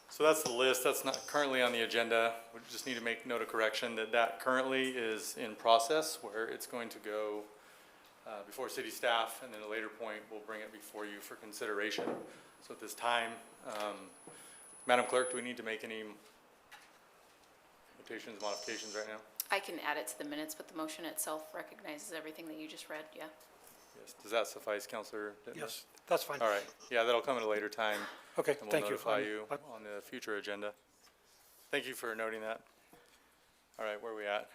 So that's the list. That's not currently on the agenda. We just need to make note of correction that that currently is in process, where it's going to go before city staff, and then at a later point, we'll bring it before you for consideration. So at this time, Madam Clerk, do we need to make any notations, modifications right now? I can add it to the minutes, but the motion itself recognizes everything that you just read, yeah. Yes. Does that suffice, Counselor Dittmer? Yes, that's fine. All right. Yeah, that'll come at a later time. Okay, And thank we'll you. notify you on the future agenda. Thank you for noting that. All right, where are we at?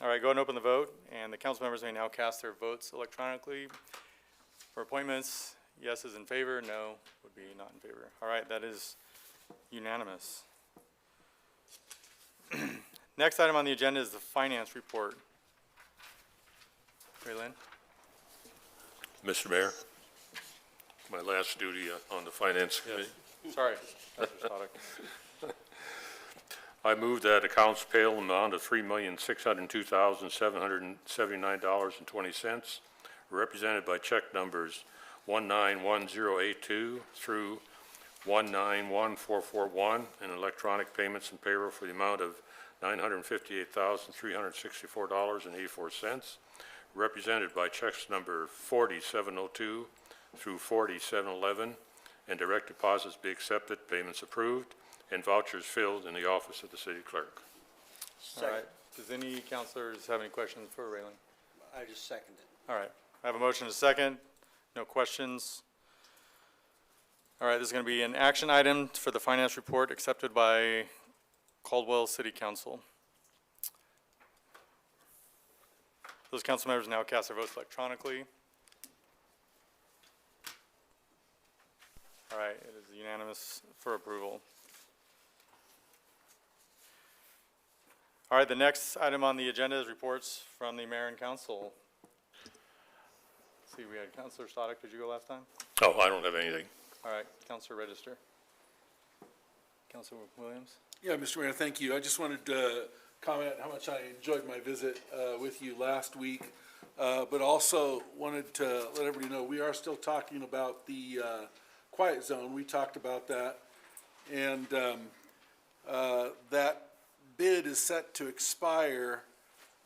All right, go ahead and open the vote, and the council members may now cast their votes electronically. For appointments, yes is in favor, no would be not in favor. All right, that is unanimous. Next item on the agenda is the finance report. Raylene? Mr. Mayor, my last duty on the Finance Committee. Sorry, Councilor Stoddard. I move that accounts payable amount of $3,602,779.20, represented by check numbers 191082 through 191441, and electronic payments and payroll for the amount of $958,364.84, represented by checks number 4702 through 4711, and direct deposits be accepted, payments approved, and vouchers filled in the office of the city clerk. All right, does any councilors have any questions for Raylene? I just second it. All right, I have a motion and a second. No questions. All right, this is going to be an action item for the finance report accepted by Caldwell City Council. Those council members now cast their votes electronically. All right, it is unanimous for approval. All right, the next item on the agenda is reports from the mayor and council. Let's see, we had Councilor Stoddard. Did you go last time? Oh, I don't have anything. All right, Councilor Register. Councilor Williams? Yeah, Mr. Mayor, thank you. I just wanted to comment how much I enjoyed my visit with you last week, but also wanted to let everybody know we are still talking about the quiet zone. We talked about that, and that bid is set to expire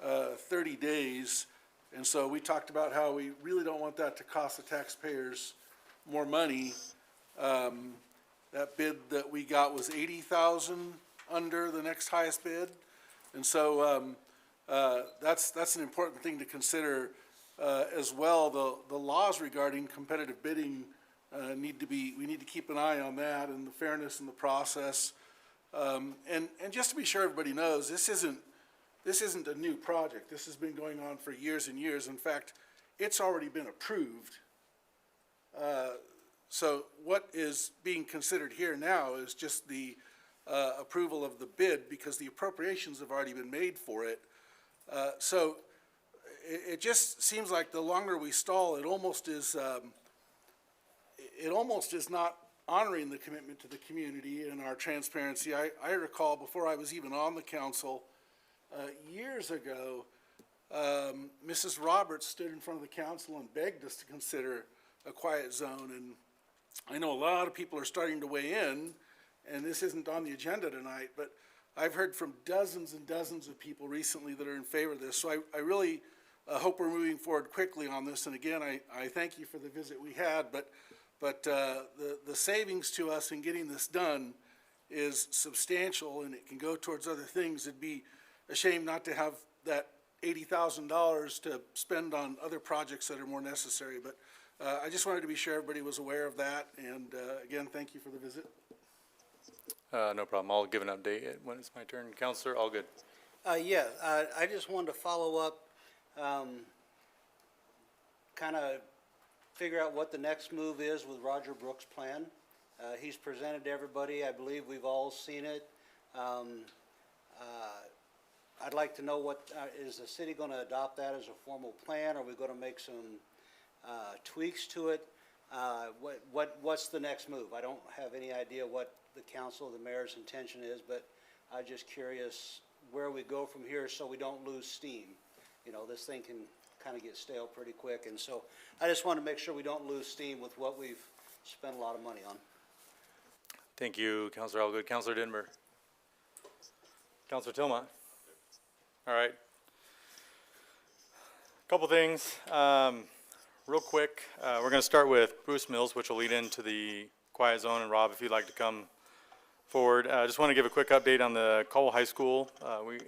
30 days, and so we talked about how we really don't want that to cost the taxpayers more money. That bid that we got was 80,000 under the next highest bid, and so that's an important thing to consider as well. The laws regarding competitive bidding we need to keep an eye on that and the fairness in the process. And just to be sure everybody knows, this isn't a new project. This has been going on for years and years. In fact, it's already been approved. So what is being considered here now is just the approval of the bid, because the appropriations have already been made for it. So it just seems like the longer we stall, it almost is not honoring the commitment to the community and our transparency. I recall before I was even on the council, years ago, Mrs. Roberts stood in front of the council and begged us to consider a quiet zone. And I know a lot of people are starting to weigh in, and this isn't on the agenda tonight, but I've heard from dozens and dozens of people recently that are in favor of this. So I really hope we're moving forward quickly on this. And again, I thank you for the visit we had, but the savings to us in getting this done is substantial and it can go towards other things, it'd be a shame not to have that $80,000 to spend on other projects that are more necessary. But I just wanted to be sure everybody was aware of that. And again, thank you for the visit. No problem. I'll give an update when it's my turn. Counselor, all good. Yeah, I just wanted to follow up, kind of figure out what the next move is with Roger Brooks' plan. He's presented to everybody. I believe we've all seen it. I'd like to know what, is the city going to adopt that as a formal plan? Are we going to make some tweaks to it? What's the next move? I don't have any idea what the council, the mayor's intention is, but I'm just curious where we go from here so we don't lose steam. You know, this thing can kind of get stale pretty quick, and so I just want to make sure we don't lose steam with what we've spent a lot of money on. Thank you, Counselor Allgood. Counselor Denver. Counselor Tillmont. All right. Couple things. Real quick, we're going to start with Bruce Mills, which will lead into the quiet zone. And Rob, if you'd like to come forward. I just want to give a quick update on the Caldwell High School.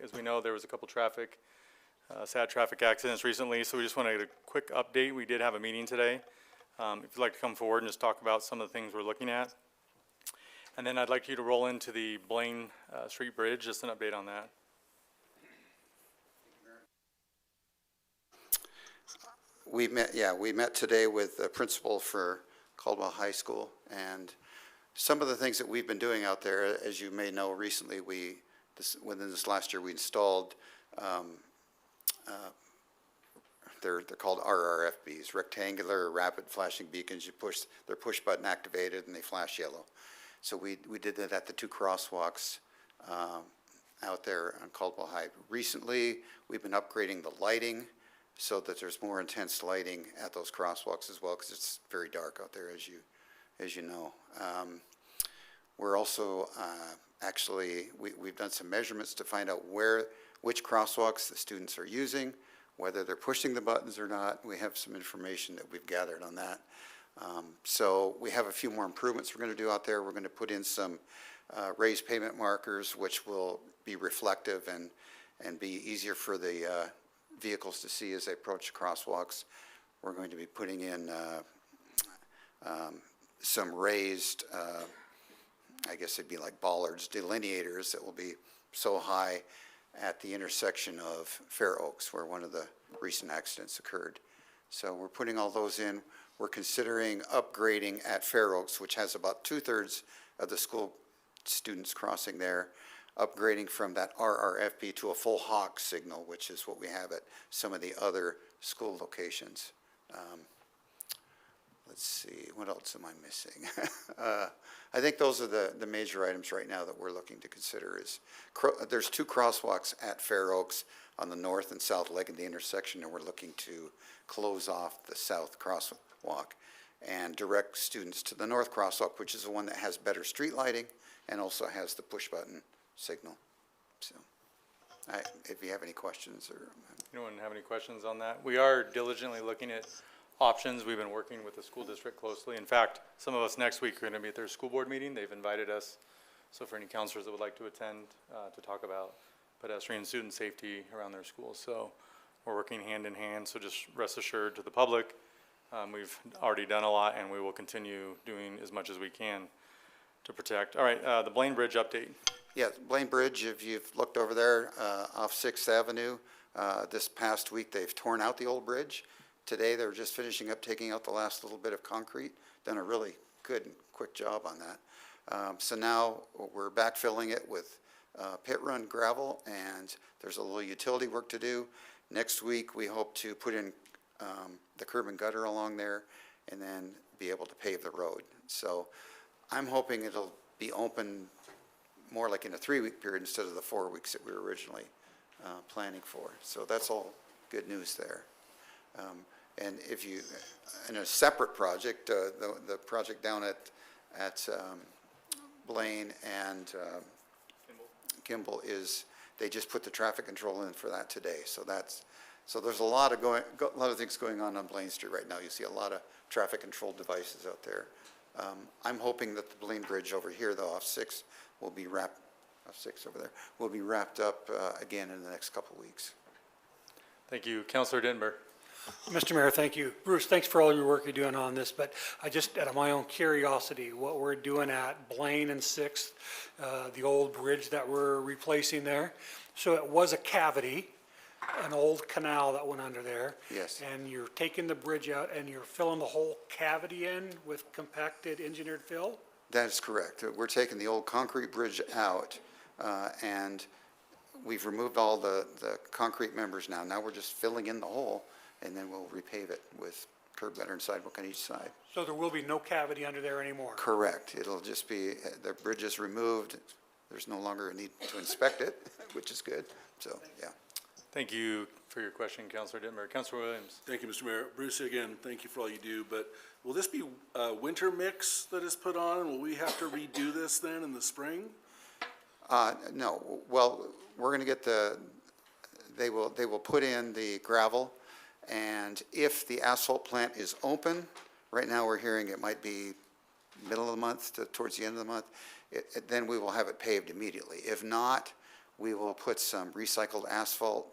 As we know, there was a couple sad traffic accidents recently, so we just want to get a quick update. We did have a meeting today. If you'd like to come forward and just talk about some of the things we're looking at. And then I'd like you to roll into the Blaine Street Bridge, just an update on that. We met today with the principal for Caldwell High School, and some of the things that we've been doing out there, as you may know, recently within this last year we installed, they're called RRFBs, rectangular rapid flashing beacons. They're push button activated and they flash yellow. So we did that at the two crosswalks out there on Caldwell High. Recently, we've been upgrading the lighting so that there's more intense lighting at those crosswalks as well, because it's very dark out there, as you know. We're also we've done some measurements to find out which crosswalks the students are using, whether they're pushing the buttons or not. We have some information that we've gathered on that. So we have a few more improvements we're going to do out there. We're going to put in some raised pavement markers, which will be reflective and be easier for the vehicles to see as they approach the crosswalks. We're going to be putting in some raised, I guess it'd be like bollards, delineators that will be so high at the intersection of Fair Oaks, where one of the recent accidents occurred. So we're putting all those in. We're considering upgrading at Fair Oaks, which has about 2/3 of the school students crossing there, upgrading from that RRFB to a full Hawk signal, which is what we have at some of the other school locations. Let's see, what else am I missing? I think those are the major items right now that we're looking to consider. There's two crosswalks at Fair Oaks on the north and south leg of the intersection, and we're looking to close off the south crosswalk and direct students to the north crosswalk, which is the one that has better street lighting and also has the push button signal. So if you have any questions or... Anyone have any questions on that? We are diligently looking at options. We've been working with the school district closely. In fact, some of us next week are going to be at their school board meeting. They've invited us. So for any counselors that would like to attend to talk about pedestrian and student safety around their schools. So we're working hand in hand. So just rest assured to the public, we've already done a lot and we will continue doing as much as we can to protect. All right, the Blaine Bridge update. Yeah, Blaine Bridge, if you've looked over there off 6th Avenue, this past week they've torn out the old bridge. Today they were just finishing up taking out the last little bit of concrete. Done a really good and quick job on that. So now we're backfilling it with pit run gravel, and there's a little utility work to do. Next week we hope to put in the curb and gutter along there and then be able to pave the road. So I'm hoping it'll be open more like in a 3-week period instead of the 4 weeks that we were originally planning for. So that's all good news there. And if you, in a separate project, the project down at Blaine and Kimball is, they just put the traffic control in for that today. So there's a lot of things going on Blaine Street right now. You see a lot of traffic control devices out there. I'm hoping that the Blaine Bridge over here, though, off 6th, will be wrapped, F6 over there, will be wrapped up again in the next couple of weeks. Thank you. Councilor Denver. Mr. Mayor, thank you. Bruce, thanks for all your work you're doing on this, but I just, out of my own curiosity, what we're doing at Blaine and Sixth, the old bridge that we're replacing there. So it was a cavity, an old canal that went under there. Yes. And you're taking the bridge out and you're filling the whole cavity in with compacted engineered fill? That is correct. We're taking the old concrete bridge out, and we've removed all the concrete members now. Now we're just filling in the hole, and then we'll repave it with curb gutter and sidewalk on each side. So there will be no cavity under there anymore? Correct. It'll just be, the bridge is removed. There's no longer a need to inspect it, which is good. So, yeah. Thank you for your question, Councilor Denver. Councilor Williams. Thank you, Mr. Mayor. Bruce, again, thank you for all you do, but will this be a winter mix that is put on? Will we have to redo this then in the spring? No. Well, we're going to get they will put in the gravel, and if the asphalt plant is open, right now we're hearing it might be middle of the month to towards the end of the month, then we will have it paved immediately. If not, we will put some recycled asphalt,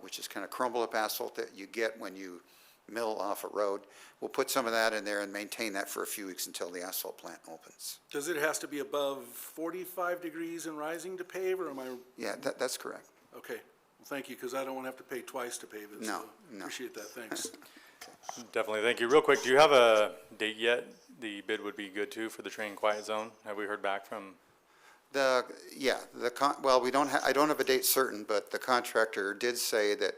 which is kind of crumble-up asphalt that you get when you mill off a road. We'll put some of that in there and maintain that for a few weeks until the asphalt plant opens. Does it has to be above 45 degrees and rising to pave, or am I? Yeah, that's correct. Okay, well, thank you, because I don't want to have to pay twice to pave it. No, so no. Appreciate that, thanks. Definitely, thank you. Real quick, do you have a date yet? The bid would be good too for the train quiet zone. Have we heard back from? Well, I don't have a date certain, but the contractor did say that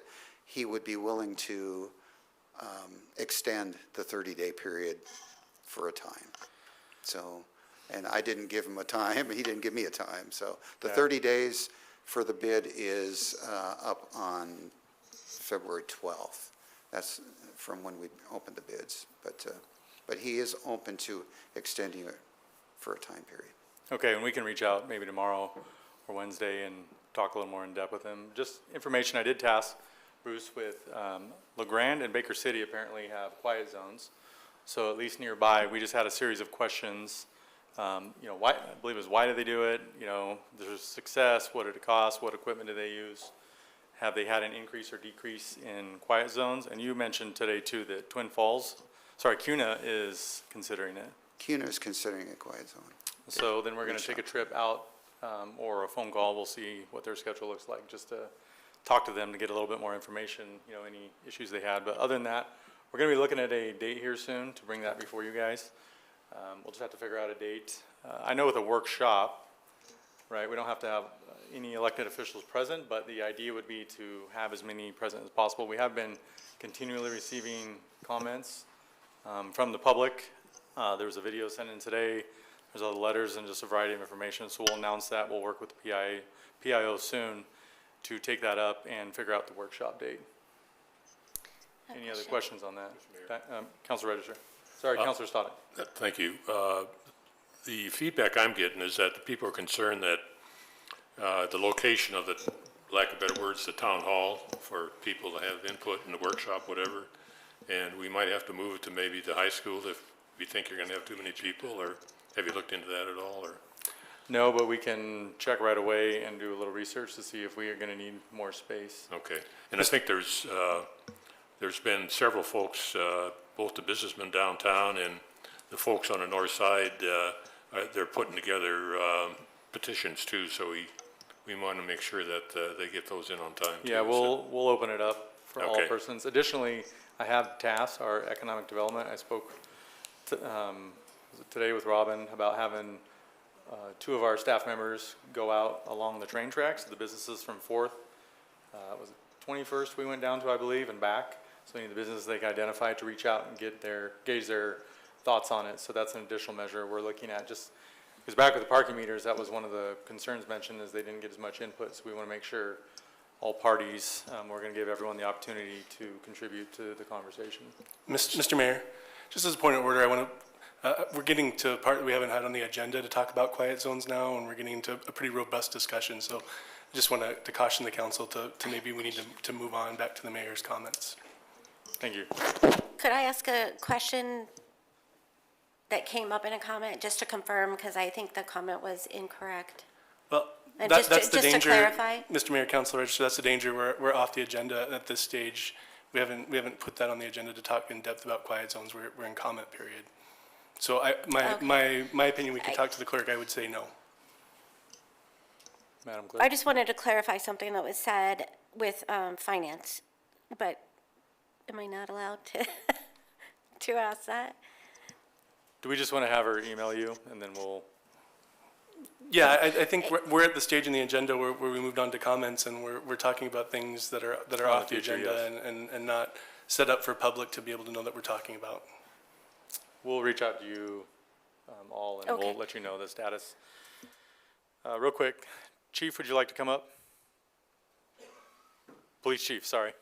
he would be willing to extend the 30-day period for a time. So, and I didn't give him a time, he didn't give me a time. So the 30 days for the bid is up on February 12th. That's from when we opened the bids. But he is open to extending it for a time period. Okay, and we can reach out maybe tomorrow or Wednesday and talk a little more in depth with him. Just information, I did task Bruce with LeGrand and Baker City apparently have quiet zones. So at least nearby, we just had a series of questions. Why, I believe it was, why did they do it? There's success, what did it cost? What equipment did they use? Have they had an increase or decrease in quiet zones? And you mentioned today too that CUNA is considering it. CUNA is considering a quiet zone. So then we're going to take a trip out or a phone call. We'll see what their schedule looks like just to talk to them to get a little bit more information, any issues they had. But other than that, we're going to be looking at a date here soon to bring that before you guys. We'll just have to figure out a date. I know with a workshop, right, we don't have to have any elected officials present, but the idea would be to have as many present as possible. We have been continually receiving comments from the public. There was a video sent in today. There's other letters and just a variety of information. So we'll announce that. We'll work with the PIO soon to take that up and figure out the workshop date. Any other questions on that? Council Register. Sorry, Councilor Stodden. Thank you. The feedback I'm getting is that the people are concerned that the location of the, lack of better words, the town hall for people to have input in the workshop, whatever, and we might have to move it to maybe the high school if we think you're going to have too many people, or have you looked into that at all, or? No, but we can check right away and do a little research to see if we are going to need more space. Okay, and I think there's been several folks, both the businessmen downtown and the folks on the north side, they're putting together petitions too, so we want to make sure that they get those in on time too. Yeah, we'll open it up for all Okay. persons. Additionally, I have tasked our economic development. I spoke today with Robin about having two of our staff members go out along the train tracks, the businesses from 4th, was it 21st we went down to, I believe, and back. So any of the businesses they can identify to reach out and gauge their thoughts on it. So that's an additional measure we're looking at. Just because back with the parking meters, that was one of the concerns mentioned, is they didn't get as much input. So we want to make sure all parties, we're going to give everyone the opportunity to contribute to the conversation. Mr. Mayor, just as a point of order, I want to, we're getting to a part that we haven't had on the agenda to talk about quiet zones now, and we're getting into a pretty robust discussion. So I just want to caution the council to maybe we need to move on back to the mayor's comments. Thank you. Could I ask a question? that came up in a comment, just to confirm, because I think the comment was incorrect. Well, And that, just that's to, the just danger, to clarify. Mr. Mayor, Council Register, that's the danger. We're off the agenda at this stage. We haven't put that on the agenda to talk in depth about quiet zones. We're in comment period. So my opinion, we can talk to the clerk. I would say no. Madam I Clerk? just wanted to clarify something that was said with finance, but am I not allowed to, to ask that? Do we just want to have her email you, and then we'll, Yeah, I think we're at the stage in the agenda where we moved on to comments, and we're talking about things that are off the future, agenda and not set up for public to be able to know that we're talking about. we'll reach out to you all, and we'll Okay. let you know the status. Real quick, Chief, would you like to come up? Police Chief, sorry.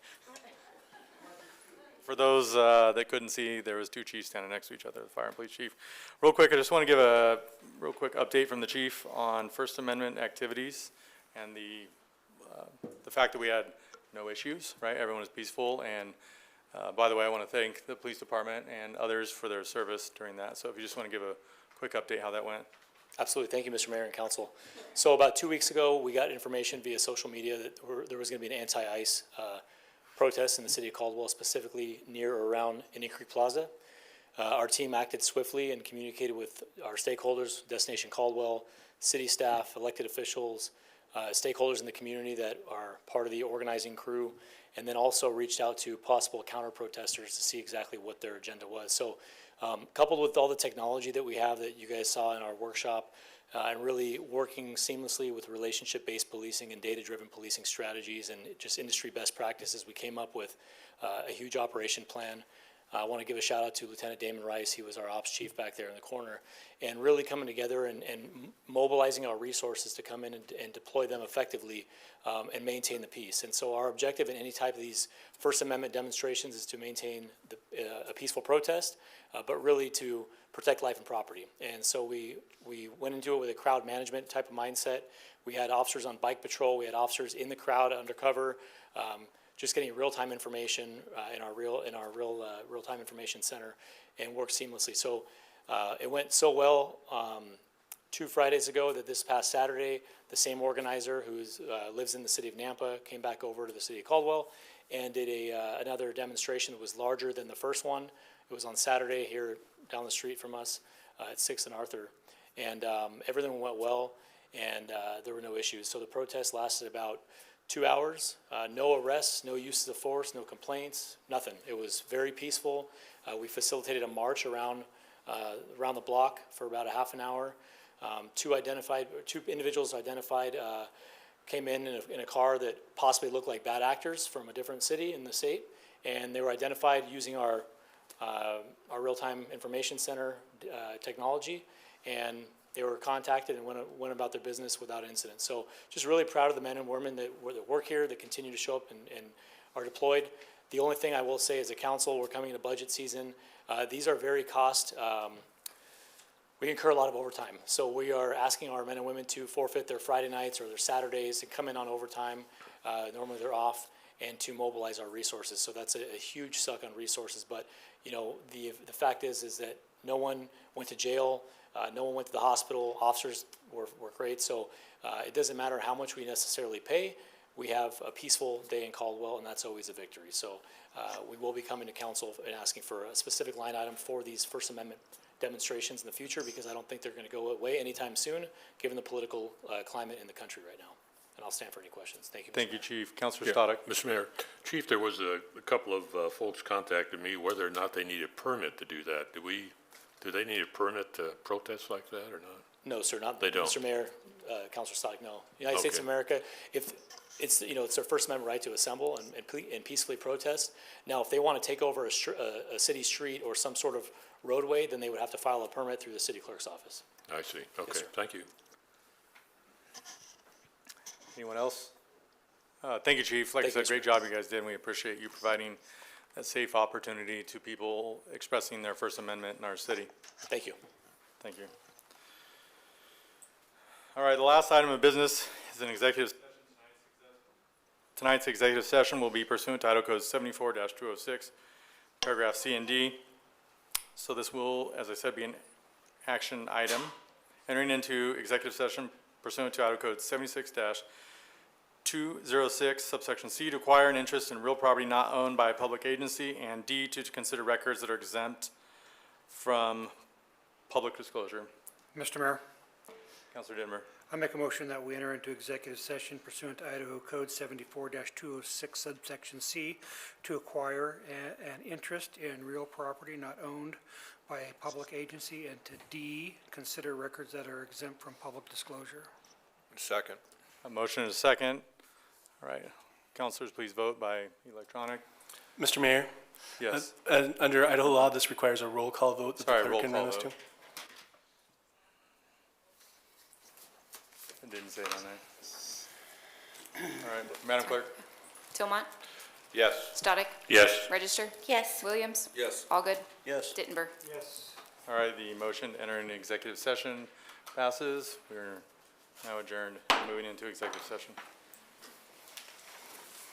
For those that couldn't see, there was two chiefs standing next to each other, the fire and police chief. Real quick, I just want to give a real quick update from the chief on First Amendment activities and the fact that we had no issues, right? Everyone was peaceful, and by the way, I want to thank the police department and others for their service during that. So if you just want to give a quick update how that went. Absolutely. Thank you, Mr. Mayor and Council. So about 2 weeks ago, we got information via social media that there was going to be an anti-ICE protest in the city of Caldwell, specifically near or around Indian Creek Plaza. Our team acted swiftly and communicated with our stakeholders, Destination Caldwell, city staff, elected officials, stakeholders in the community that are part of the organizing crew, and then also reached out to possible counter-protesters to see exactly what their agenda was. So coupled with all the technology that we have that you guys saw in our workshop, and really working seamlessly with relationship-based policing and data-driven policing strategies and just industry best practices, we came up with a huge operation plan. I want to give a shout out to Lieutenant Damon Rice. He was our ops chief back there in the corner, and really coming together and mobilizing our resources to come in and deploy them effectively and maintain the peace. And so our objective in any type of these First Amendment demonstrations is to maintain a peaceful protest, but really to protect life and property. And so we went into it with a crowd management type of mindset. We had officers on bike patrol. We had officers in the crowd undercover, just getting real-time information in our real-time information center, and worked seamlessly. So it went so well 2 Fridays ago that this past Saturday, the same organizer who lives in the city of Nampa came back over to the city of Caldwell and did another demonstration that was larger than the first one. It was on Saturday here down the street from us at 6th and Arthur. And everything went well, and there were no issues. So the protest lasted about 2 hours. No arrests, no uses of force, no complaints, nothing. It was very peaceful. We facilitated a march around the block for about a half an hour. Two individuals identified came in a car that possibly looked like bad actors from a different city in the state, and they were identified using our real-time information center technology, and they were contacted and went about their business without incident. So just really proud of the men and women that work here, that continue to show up and are deployed. The only thing I will say as a council, we're coming into budget season. These are very we incur a lot of overtime. So we are asking our men and women to forfeit their Friday nights or their Saturdays and come in on overtime. Normally they're off, and to mobilize our resources. So that's a huge suck on resources. But you know, the fact is that no one went to jail, no one went to the hospital. Officers were great. So it doesn't matter how much we necessarily pay. We have a peaceful day in Caldwell, and that's always a victory. So we will be coming to council and asking for a specific line item for these First Amendment demonstrations in the future, because I don't think they're going to go away anytime soon, given the political climate in the country right now. And I'll stand for any questions. Thank you. Thank you, Chief. Councilor Stoddard. Mr. Mayor, Chief, there was a couple of folks contacted me whether or not they need a permit to do that. Do they need a permit to protest like that or not? No, sir, not. They don't. Mr. Mayor, Councilor Stoddard, no. United States of America, if it's, it's their First Amendment right to assemble and peacefully protest. Now, if they want to take over a city street or some sort of roadway, then they would have to file a permit through the city clerk's office. I see. Okay, sir. thank you. Anyone else? Thank you, Chief. Like I said, great job you guys did, and we appreciate you providing a safe opportunity to people expressing their First Amendment in our city. Thank you. Thank you. All right, the last item of business is an executive session. Tonight's executive session will be pursuant to Idaho Code 74-206, paragraph C and D. So this will, as I said, be an action item, entering into executive session pursuant to Idaho Code 76-206 subsection C to acquire an interest in real property not owned by a public agency, and D, to consider records that are exempt from public disclosure. Mr. Mayor, Counselor Denver. I make a motion that we enter into executive session pursuant to Idaho Code 74-206 subsection C to acquire an interest in real property not owned by a public agency, and to D, consider records that are exempt from public disclosure. Second. A motion and a second. All right. Counselors, please vote by electronic. Mr. Mayor? Yes. Under Idaho law, this requires a roll call vote that the Sorry, clerk roll can call run us to. vote. I didn't say it on there. All right, Madam Clerk? Tillmont, Yes. Stodic, Yes. Register, Yes. Williams, Yes. Allgood, Yes. Dittenberg. Yes. All right, the motion to enter into executive session passes. We're now adjourned, moving into executive session.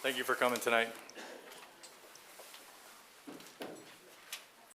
Thank you for coming tonight.